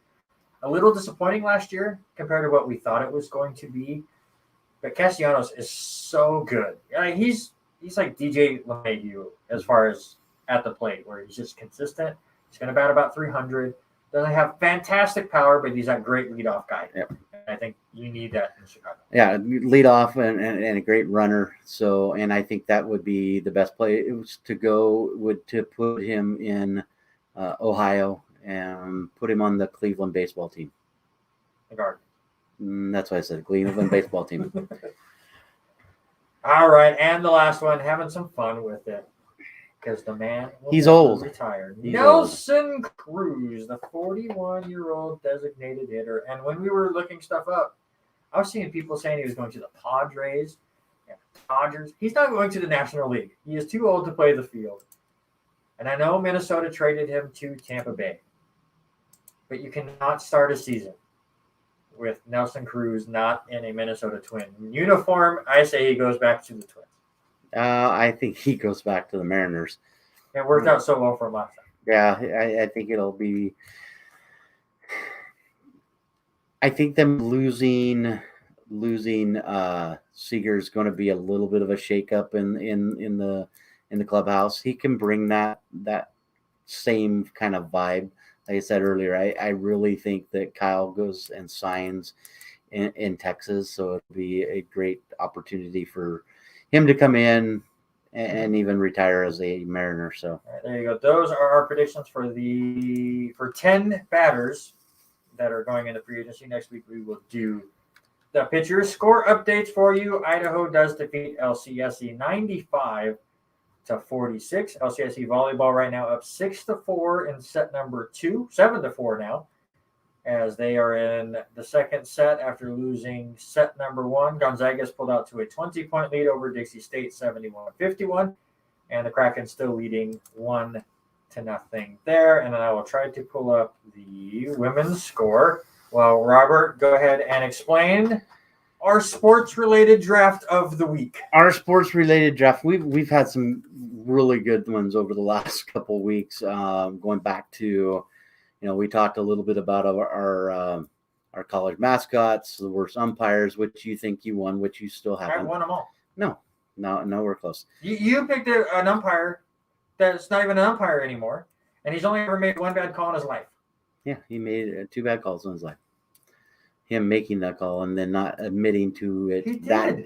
a little disappointing last year compared to what we thought it was going to be. But Castellanos is so good. He's like DJ LeMahieu as far as at the plate, where he's just consistent. He's going to bat about 300. Doesn't have fantastic power, but he's a great leadoff guy. Yep. I think you need that in Chicago. Yeah, leadoff and a great runner. So, and I think that would be the best play to put him in Ohio and put him on the Cleveland baseball team. The guard. That's why I said Cleveland baseball team. All right, and the last one, having some fun with it. Because the man he's old. Retired. He's Nelson Cruz, the 41-year-old designated hitter. And when we were looking stuff up, I was seeing people saying he was going to the Padres and Dodgers. He's not going to the National League. He is too old to play the field. And I know Minnesota traded him to Tampa Bay. But you cannot start a season with Nelson Cruz not in a Minnesota Twin uniform. I say he goes back to the Twins. I think he goes back to the Mariners. It worked out so well for him last time. Yeah, I think it'll be. I think them losing Seeger is going to be a little bit of a shakeup in the clubhouse. He can bring that same kind of vibe. Like I said earlier, I really think that Kyle goes and signs in Texas, so it'll be a great opportunity for him to come in and even retire as a Mariner. So all right, there you go. Those are our predictions for 10 batters that are going into free agency. Next week we will do the pitcher score updates for you. Idaho does defeat LCSC 95-46. LCSC volleyball right now up 6-4 in set number 2, 7-4 now, as they are in the second set after losing set number 1. Gonzaga's pulled out to a 20-point lead over Dixie State, 71-51, and the Kraken still leading 1-0 there. And then I will try to pull up the women's score. Well, Robert, go ahead and explain our sports-related draft of the week. Our sports-related draft, we've had some really good ones over the last couple of weeks. Going back to, we talked a little bit about our college mascots, the worst umpires, which you think you won, which you still haven't. I've won them all. No, we're close. You picked an umpire that's not even an umpire anymore, and he's only ever made one bad call in his life. Yeah, he made 2 bad calls in his life. Him making that call and then not admitting to it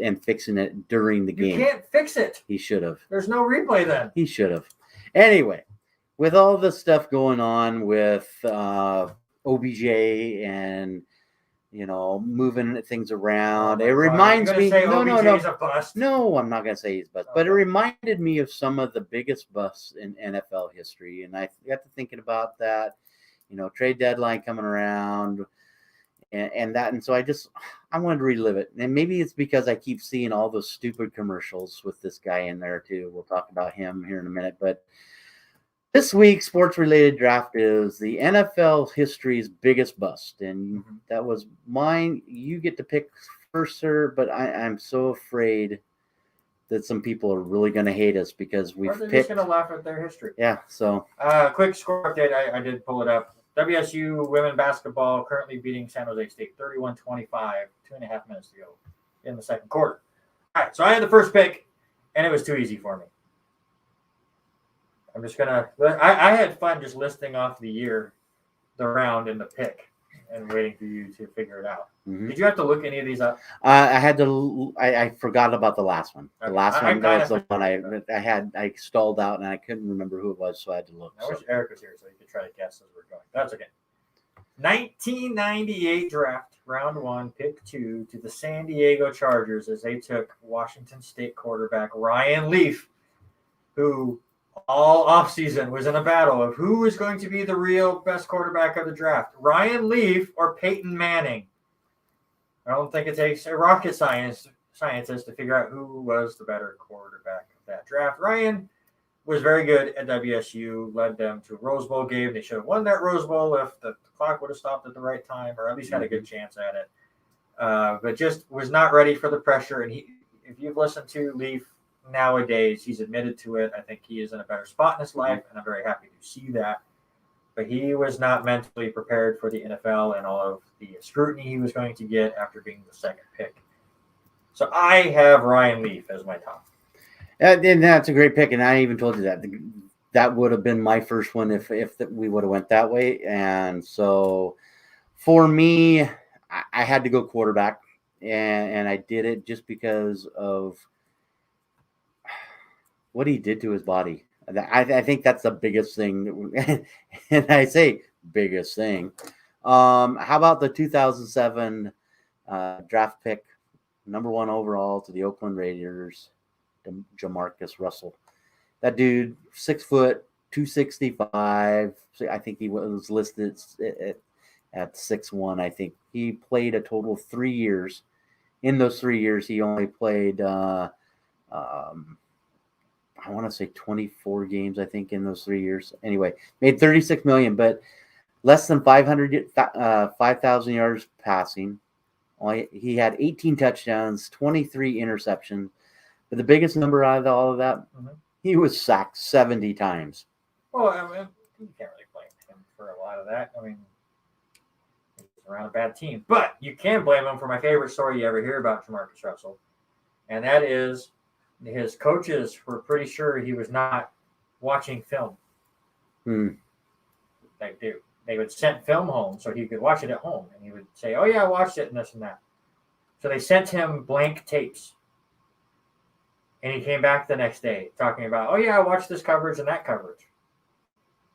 and fixing it during the game. You can't fix it. He should have. There's no replay then. He should have. Anyway, with all the stuff going on with OBJ and moving things around, it reminds me. OBJ's a bust. No, I'm not going to say he's a bust, but it reminded me of some of the biggest busts in NFL history, and I got to thinking about that. Trade deadline coming around. And so I wanted to relive it. And maybe it's because I keep seeing all those stupid commercials with this guy in there too. We'll talk about him here in a minute. But this week's sports-related draft is the NFL history's biggest bust. And that was mine. You get to pick first, sir, but I'm so afraid that some people are really going to hate us because we've they're picked. just going to laugh at their history. Yeah, so. Quick score update. I did pull it up. WSU women basketball currently beating San Jose State 31-25, 2.5 minutes to go in the second quarter. All right, so I had the first pick, and it was too easy for me. I'm just going to – I had fun just listing off the year, the round, and the pick, and waiting for you to figure it out. Mm-hmm. Did you have to look any of these up? I forgot about the last one. The last one was the one I stalled out and I couldn't remember who it was, so I had to look. I wish Eric was here so he could try to guess as we're going. That's okay. 1998 draft, round 1, pick 2 to the San Diego Chargers as they took Washington State quarterback Ryan Leaf, who all offseason was in a battle of who was going to be the real best quarterback of the draft, Ryan Leaf or Peyton Manning. I don't think it takes a rocket scientist to figure out who was the better quarterback of that draft. Ryan was very good at WSU, led them to a Rose Bowl game. They should have won that Rose Bowl if the clock would have stopped at the right time, or at least had a good chance at it. But just was not ready for the pressure. And if you've listened to Leaf nowadays, he's admitted to it. I think he is in a better spot in his life, and I'm very happy to see that. But he was not mentally prepared for the NFL and all of the scrutiny he was going to get after being the second pick. So I have Ryan Leaf as my top. And that's a great pick, and I even told you that. That would have been my first one if we would have went that way. And so for me, I had to go quarterback, and I did it just because of what he did to his body. I think that's the biggest thing. And I say biggest thing. How about the 2007 draft pick, number 1 overall to the Oakland Raiders, Jamarcus Russell? That dude, 6 foot, 265. I think he was listed at 6'1". I think he played a total of 3 years. In those 3 years, he only played I want to say 24 games, I think, in those 3 years. Anyway, made $36 million, but less than 5,000 yards passing. He had 18 touchdowns, 23 interceptions. But the biggest number out of all of that, he was sacked 70 times. Well, I mean, you can't really blame him for a lot of that. I mean, he's around a bad team. But you can blame him for my favorite story you ever hear about Jamarcus Russell, and that is his coaches were pretty sure he was not watching film. They would send film home so he could watch it at home. And he would say, oh, yeah, I watched it and this and that. So they sent him blank tapes. And he came back the next day talking about, oh, yeah, I watched this coverage and that coverage.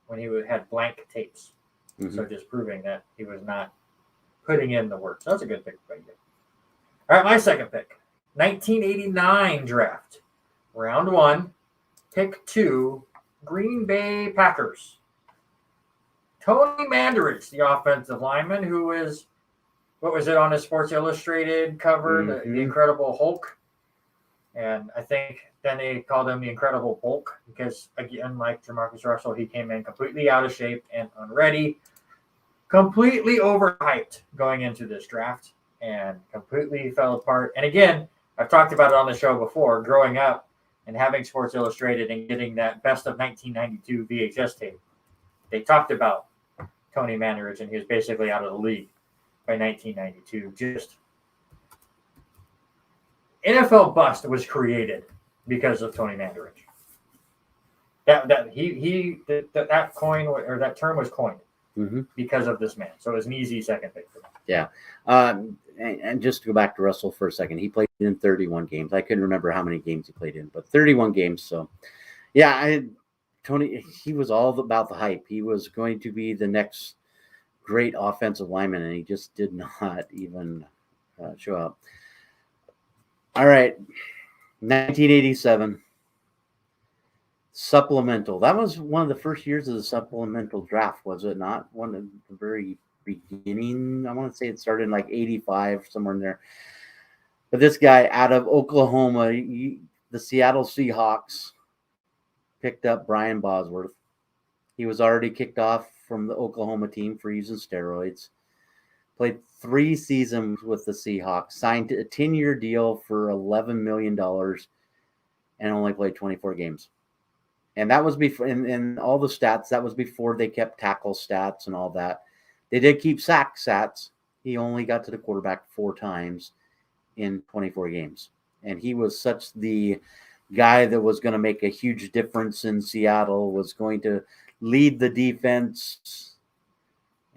When he had blank tapes. So just proving that he was not putting in the work. So that's a good pick by you. All right, my second pick. 1989 draft, round 1, pick 2, Green Bay Packers. Tony Mandarich, the offensive lineman, who is, what was it on his Sports Illustrated cover, the Incredible Hulk. And I think then they called him the Incredible Bulk because, again, like Jamarcus Russell, he came in completely out of shape and unready, completely overhyped going into this draft, and completely fell apart. And again, I've talked about it on the show before, growing up and having Sports Illustrated and getting that best of 1992 VHS tape. They talked about Tony Mandarich, and he was basically out of the league by 1992. Just NFL bust was created because of Tony Mandarich. That coin or that term was coined because of this man. So it was an easy second pick for me. Yeah. And just to go back to Russell for a second, he played in 31 games. I couldn't remember how many games he played in, but 31 games. So, yeah, Tony, he was all about the hype. He was going to be the next great offensive lineman, and he just did not even show up. All right, 1987. Supplemental. That was one of the first years of the supplemental draft, was it not? One of the very beginning. I want to say it started in like 85, somewhere in there. But this guy out of Oklahoma, the Seattle Seahawks picked up Brian Bosworth. He was already kicked off from the Oklahoma team for using steroids. Played 3 seasons with the Seahawks, signed a 10-year deal for $11 million, and only played 24 games. And that was before, and all the stats, that was before they kept tackle stats and all that. They did keep sack stats. He only got to the quarterback 4 times in 24 games. And he was such the guy that was going to make a huge difference in Seattle, was going to lead the defense,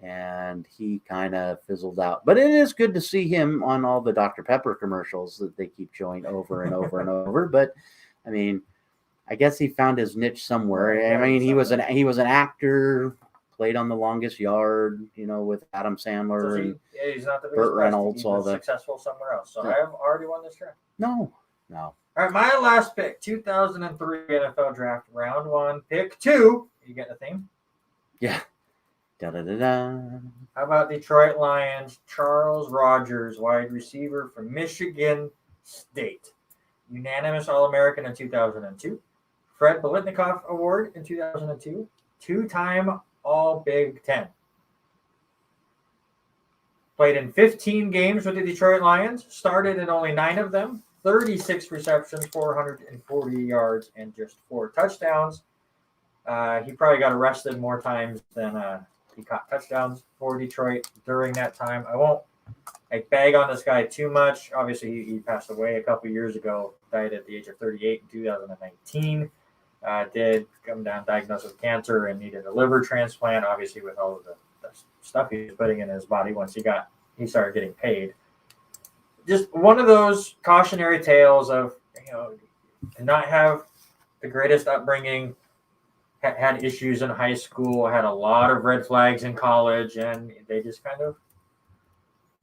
and he kind of fizzled out. But it is good to see him on all the Dr. Pepper commercials that they keep showing over and over and over. But I mean, I guess he found his niche somewhere. Yeah, I mean, he was an actor, played on The Longest Yard, with Adam Sandler and he's not the biggest Burt Reynolds. All successful somewhere else. So I have already won this draft. No. All right, my last pick, 2003 NFL Draft, round 1, pick 2. You getting a theme? Yeah. Da-da-da-da. How about Detroit Lions, Charles Rodgers, wide receiver from Michigan State. Unanimous All-American in 2002. Fred Biletnikoff Award in 2002. 2-time All-Big Ten. Played in 15 games with the Detroit Lions. Started in only 9 of them. 36 receptions, 440 yards, and just 4 touchdowns. He probably got arrested more times than he caught touchdowns for Detroit during that time. I won't bag on this guy too much. Obviously, he passed away a couple years ago, died at the age of 38 in 2019. Did come down diagnosed with cancer and needed a liver transplant, obviously with all of the stuff he was putting in his body once he started getting paid. Just one of those cautionary tales of, to not have the greatest upbringing, had issues in high school, had a lot of red flags in college, and they just kind of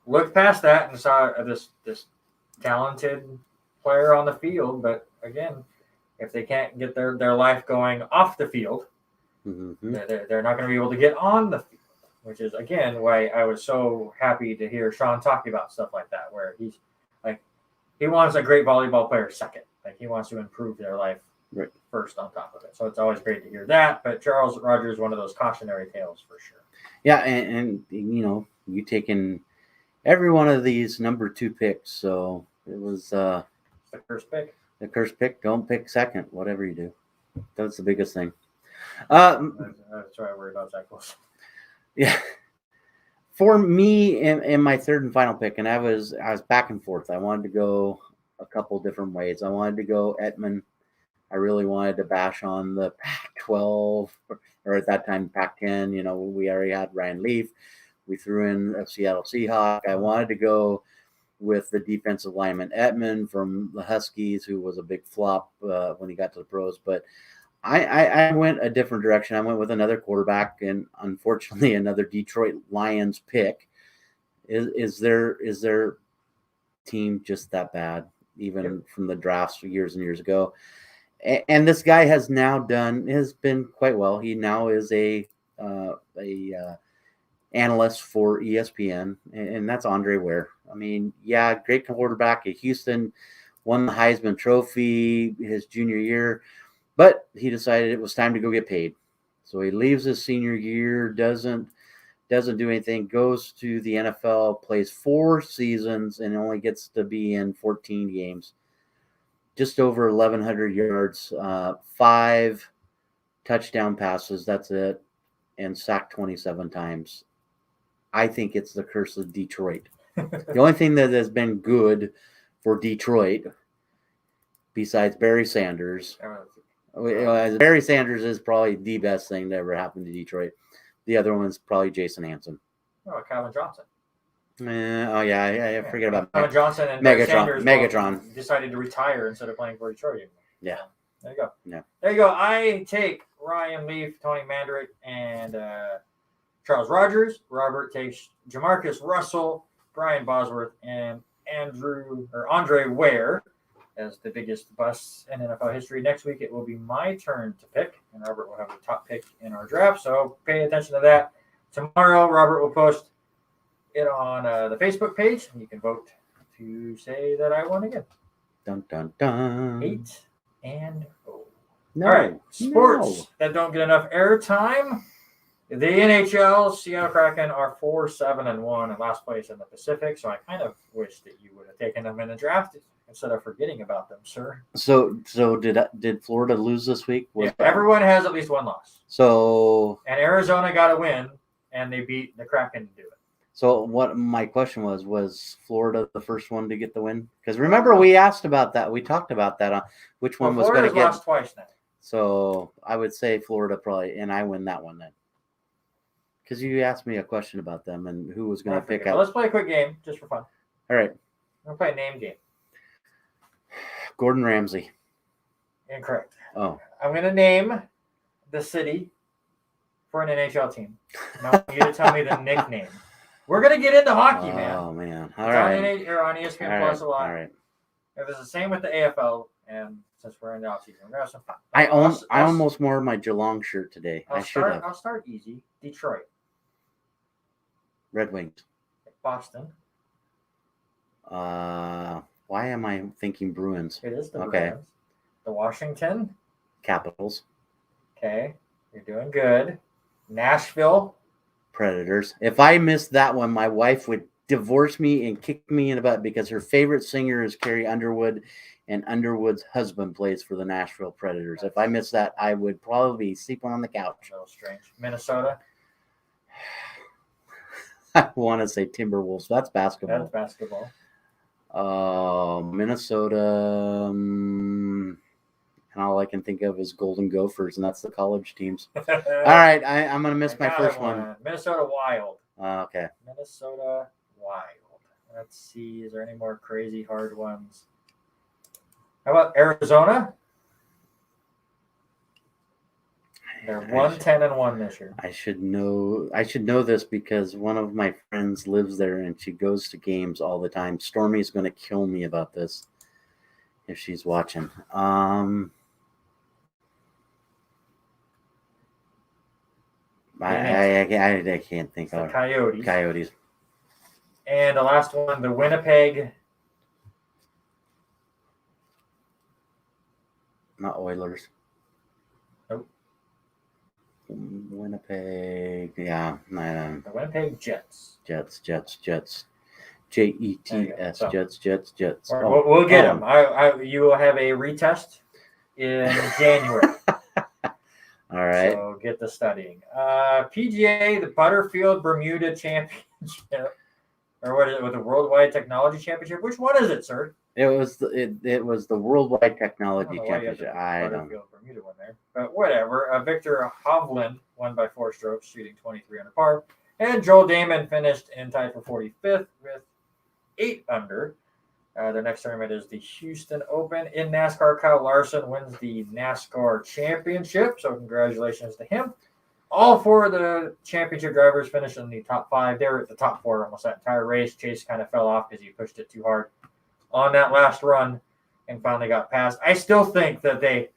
looked past that and saw this talented player on the field. But again, if they can't get their life going off the field, they're not going to be able to get on the field, which is, again, why I was so happy to hear Sean talking about stuff like that, where he's like, he wants a great volleyball player second. Like, he wants to improve their life first on top of it. So it's always great to hear that. But Charles Rodgers is one of those cautionary tales for sure. Yeah, and you taken every one of these number 2 picks, so it was the first pick. The cursed pick. Don't pick second, whatever you do. That's the biggest thing. That's why I worry about Zach Wilson. Yeah. For me, in my third and final pick, and I was back and forth. I wanted to go a couple different ways. I wanted to go Edmund. I really wanted to bash on the Pac-12, or at that time Pac-10. We already had Ryan Leaf. We threw in a Seattle Seahawk. I wanted to go with the defensive lineman Edmund from the Huskies, who was a big flop when he got to the pros. But I went a different direction. I went with another quarterback, and unfortunately, another Detroit Lions pick. Is their team just that bad, even from the drafts years and years ago? And this guy has been quite well. He now is a analyst for ESPN, and that's Andre Ware. I mean, yeah, great quarterback at Houston, won the Heisman Trophy his junior year, but he decided it was time to go get paid. So he leaves his senior year, doesn't do anything, goes to the NFL, plays 4 seasons, and only gets to be in 14 games. Just over 1,100 yards, 5 touchdown passes, that's it, and sacked 27 times. I think it's the curse of Detroit. The only thing that has been good for Detroit, besides Barry Sanders, Barry Sanders is probably the best thing that ever happened to Detroit. The other one's probably Jason Hansen. Oh, Calvin Johnson. I forget about Calvin Johnson and Megatron decided to retire instead of playing for Detroit anymore. Yeah. There you go. Yeah. There you go. I take Ryan Leaf, Tony Mandrick, and Charles Rodgers. Robert takes Jamarcus Russell, Brian Bosworth, and Andre Ware as the biggest busts in NFL history. Next week, it will be my turn to pick, and Robert will have the top pick in our draft, so pay attention to that. Tomorrow, Robert will post it on the Facebook page. You can vote to say that I won again. Dun dun dun. 8-0. No, All right, sports no. that don't get enough airtime. The NHL, Seattle Kraken are 4-7-1 in last place in the Pacific. So I kind of wish that you would have taken them in the draft instead of forgetting about them, sir. So did Florida lose this week? Yeah, everyone has at least one loss. So And Arizona got a win, and they beat the Kraken to do it. So what my question was Florida the first one to get the win? Because remember we asked about that. We talked about that on which one was going to get. Florida's lost twice now. So I would say Florida probably, and I win that one then. Because you asked me a question about them and who was going to pick up. Well, let's play a quick game just for fun. All right. We'll play a name game. Gordon Ramsay. Incorrect. Oh. I'm going to name the city for an NHL team. Now I want you to tell me the nickname. We're going to get into hockey, man. Oh, man. All right. On ESPN Plus a lot. All right. It was the same with the AFL, and since we're in the offseason, we're going to have some fun. I almost wore my Geelong shirt today. I should have. I'll start easy. Detroit. Red Wings. Boston. Why am I thinking Bruins? It is the Bruins. The Washington Capitals. Okay. You're doing good. Nashville Predators. If I missed that one, my wife would divorce me and kick me in the butt because her favorite singer is Carrie Underwood, and Underwood's husband plays for the Nashville Predators. If I missed that, I would probably be sleeping on the couch. A little strange. Minnesota. I want to say Timberwolves. That's basketball. That's basketball. Minnesota. And all I can think of is Golden Gophers, and that's the college teams. All right, I'm going to miss my first one. Minnesota Wild. Okay. Minnesota Wild. Let's see. Is there any more crazy hard ones? How about Arizona? They're 1-10-1 this year. I should know this because one of my friends lives there and she goes to games all the time. Stormy's going to kill me about this if she's watching. I can't think of Coyotes. Coyotes. And the last one, the Winnipeg. Not Oilers. Nope. Winnipeg. Yeah. The Winnipeg Jets. Jets. Jets. Jets. Jets. We'll get them. You will have a retest in January. All right. So get the studying. PGA, the Butterfield Bermuda Championship, or what is it? With the Worldwide Technology Championship. Which one is it, sir? It was the Worldwide Technology Championship. I don't know. Bermuda one there, but whatever. Victor Hovland won by 4 strokes, shooting 23 under par, and Joel Damon finished in tied for 45th with 8 under. Their next tournament is the Houston Open. In NASCAR, Kyle Larson wins the NASCAR Championship, so congratulations to him. All 4 of the championship drivers finished in the top 5. They were at the top 4 almost that entire race. Chase kind of fell off because he pushed it too hard on that last run and finally got past. I still think that they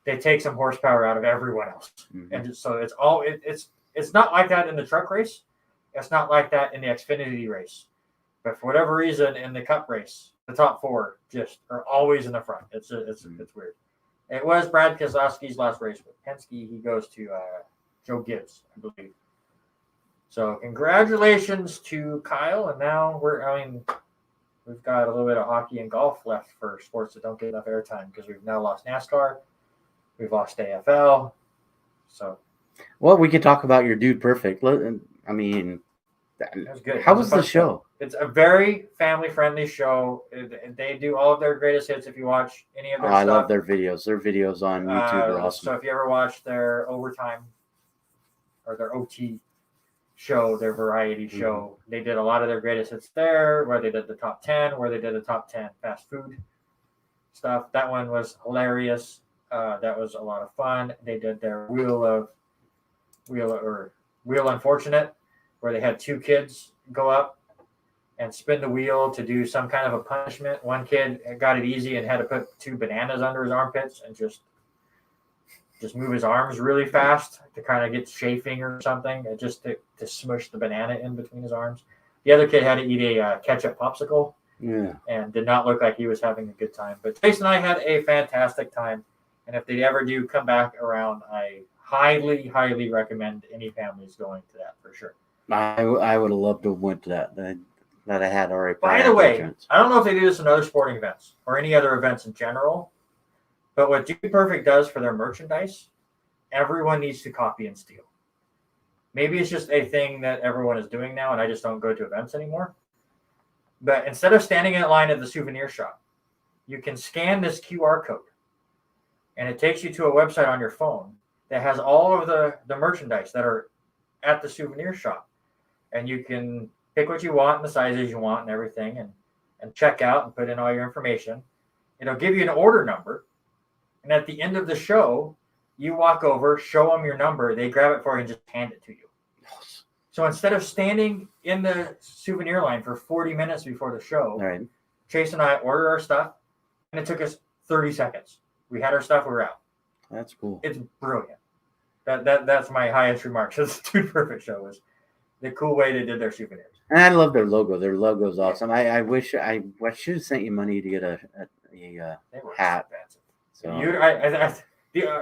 take some horsepower out of everyone else. Mm-hmm. And so it's not like that in the truck race. It's not like that in the Xfinity race. But for whatever reason, in the Cup race, the top 4 just are always in the front. It's weird. It was Brad Keselowski's last race with Penske. He goes to Joe Gibbs, I believe. So congratulations to Kyle. And now we've got a little bit of hockey and golf left for sports that don't get enough airtime because we've now lost NASCAR. We've lost AFL. So, well, we could talk about your Dude Perfect. I mean, it was good. How was the show? It's a very family-friendly show. They do all of their greatest hits. If you watch any of their stuff, I love their videos. Their videos on YouTube are awesome. So if you ever watch their overtime or their OT show, their variety show, they did a lot of their greatest hits there, where they did the top 10, where they did the top 10 fast food stuff. That one was hilarious. That was a lot of fun. They did their Wheel Unfortunate, where they had 2 kids go up and spin the wheel to do some kind of a punishment. One kid got it easy and had to put 2 bananas under his armpits and just move his arms really fast to kind of get chafing or something, and just to smush the banana in between his arms. The other kid had to eat a ketchup popsicle. Yeah. And did not look like he was having a good time. But Chase and I had a fantastic time. And if they ever do come back around, I highly, highly recommend any families going to that for sure. I would have loved to have went to that I had already. By the way, I don't know if they do this in other sporting events or any other events in general, but what Dude Perfect does for their merchandise, everyone needs to copy and steal. Maybe it's just a thing that everyone is doing now, and I just don't go to events anymore. But instead of standing in line at the souvenir shop, you can scan this QR code, and it takes you to a website on your phone that has all of the merchandise that are at the souvenir shop. And you can pick what you want and the sizes you want and everything, and check out and put in all your information. It'll give you an order number. And at the end of the show, you walk over, show them your number, they grab it for you and just hand it to you. So instead of standing in the souvenir line for 40 minutes before the show, right. Chase and I ordered our stuff, and it took us 30 seconds. We had our stuff, we were out. That's cool. It's brilliant. That's my highest remark. So the Dude Perfect show was the cool way they did their souvenirs. And I love their logo. Their logo is awesome. I wish I should have sent you money to get a hat. So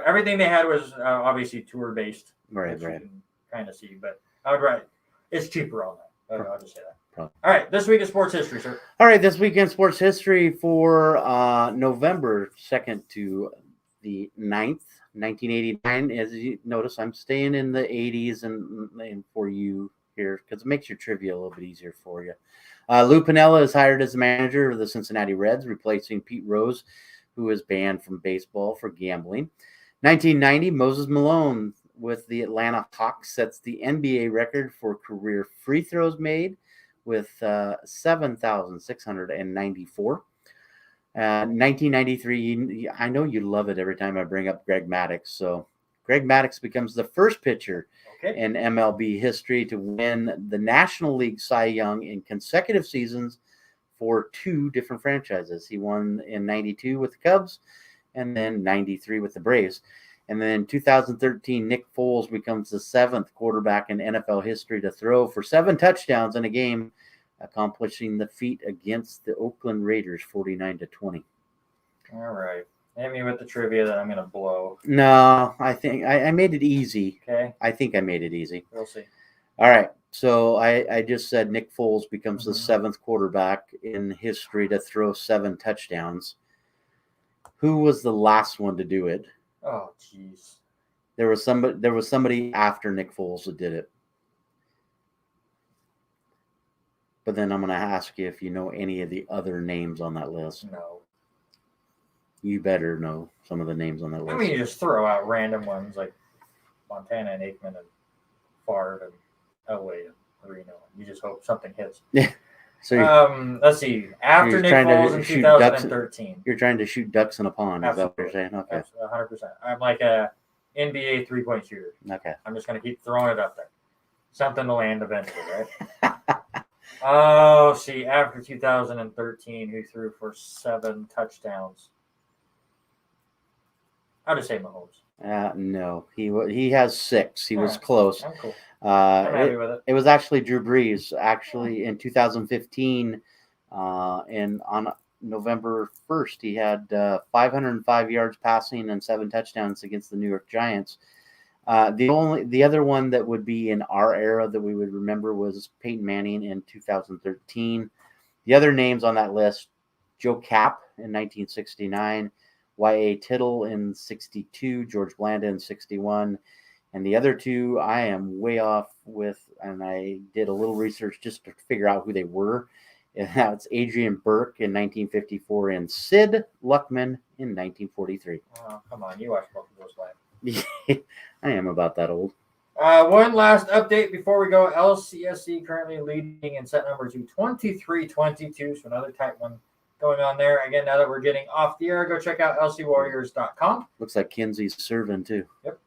everything they had was obviously tour based, right. You can kind of see, but I would write it's cheaper on that. I'll just say that. Probably. All right, this week in sports history, sir. All right, this week in sports history for November 2nd to the 9th, 1989. As you notice, I'm staying in the 80s and for you here because it makes your trivia a little bit easier for you. Lou Piniella is hired as the manager of the Cincinnati Reds, replacing Pete Rose, who is banned from baseball for gambling. 1990, Moses Malone with the Atlanta Hawks sets the NBA record for career free throws made with 7,694. 1993, I know you love it every time I bring up Greg Maddux. So Greg Maddux becomes the first pitcher in MLB history to win the National League Cy Young in consecutive seasons for two different franchises. He won in 92 with the Cubs and then 93 with the Braves. And then in 2013, Nick Foles becomes the seventh quarterback in NFL history to throw for 7 touchdowns in a game, accomplishing the feat against the Oakland Raiders 49-20. All right. Hit me with the trivia that I'm going to blow. No, I think I made it easy. Okay. I think I made it easy. We'll see. All right. So I just said Nick Foles becomes the 7th quarterback in history to throw 7 touchdowns. Who was the last one to do it? Oh, jeez. There was somebody after Nick Foles that did it. But then I'm going to ask you if you know any of the other names on that list. No. You better know some of the names on that list. I mean, you just throw out random ones like Montana and Aikman and Favre and Elway and Reno. You just hope something hits. Yeah. So let's see. After Nick Foles in 2013. You're trying to shoot ducks in a pond. Absolutely. Is that what you're saying? Okay. 100%. I'm like a NBA 3-point shooter. Okay. I'm just going to keep throwing it up there. Something to land eventually, right? Oh, see, after 2013, who threw for 7 touchdowns? I'll just say Mahomes. No, he has 6. He was close. I'm cool. I'm happy with it. It was actually Drew Brees. Actually, in 2015, and on November 1st, he had 505 yards passing and 7 touchdowns against the New York Giants. The other one that would be in our era that we would remember was Peyton Manning in 2013. The other names on that list: Joe Kapp in 1969, Y.A. Tittle in 62, George Blanda in 61. And the other two I am way off with, and I did a little research just to figure out who they were. And that's Adrian Burke in 1954 and Sid Luckman in 1943. Oh, come on. You watched both of those live. I am about that old. One last update before we go. LCSC currently leading in set number 2, 23-22. So another tight one going on there. Again, now that we're getting off the air, go check out lcwarriors.com. Looks like Kenzie's serving too. Yep.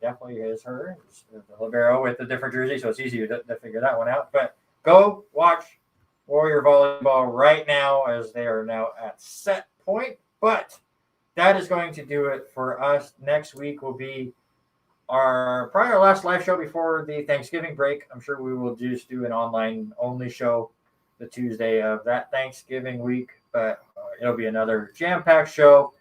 Definitely is her. It's the libero with the different jersey, so it's easy to figure that one out. But go watch Warrior Volleyball right now as they are now at set point. But that is going to do it for us. Next week will be probably our last live show before the Thanksgiving break. I'm sure we will just do an online only show the Tuesday of that Thanksgiving week, but it'll be another jam-packed show,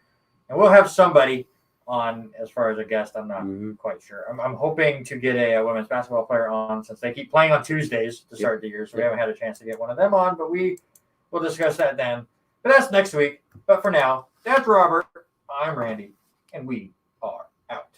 and we'll have somebody on as far as a guest. I'm not quite sure. I'm hoping to get a women's basketball player on, since they keep playing on Tuesdays to start the year, so we haven't had a chance to get one of them on, but we will discuss that then. But that's next week. But for now, that's Robert, I'm Randy, and we are out.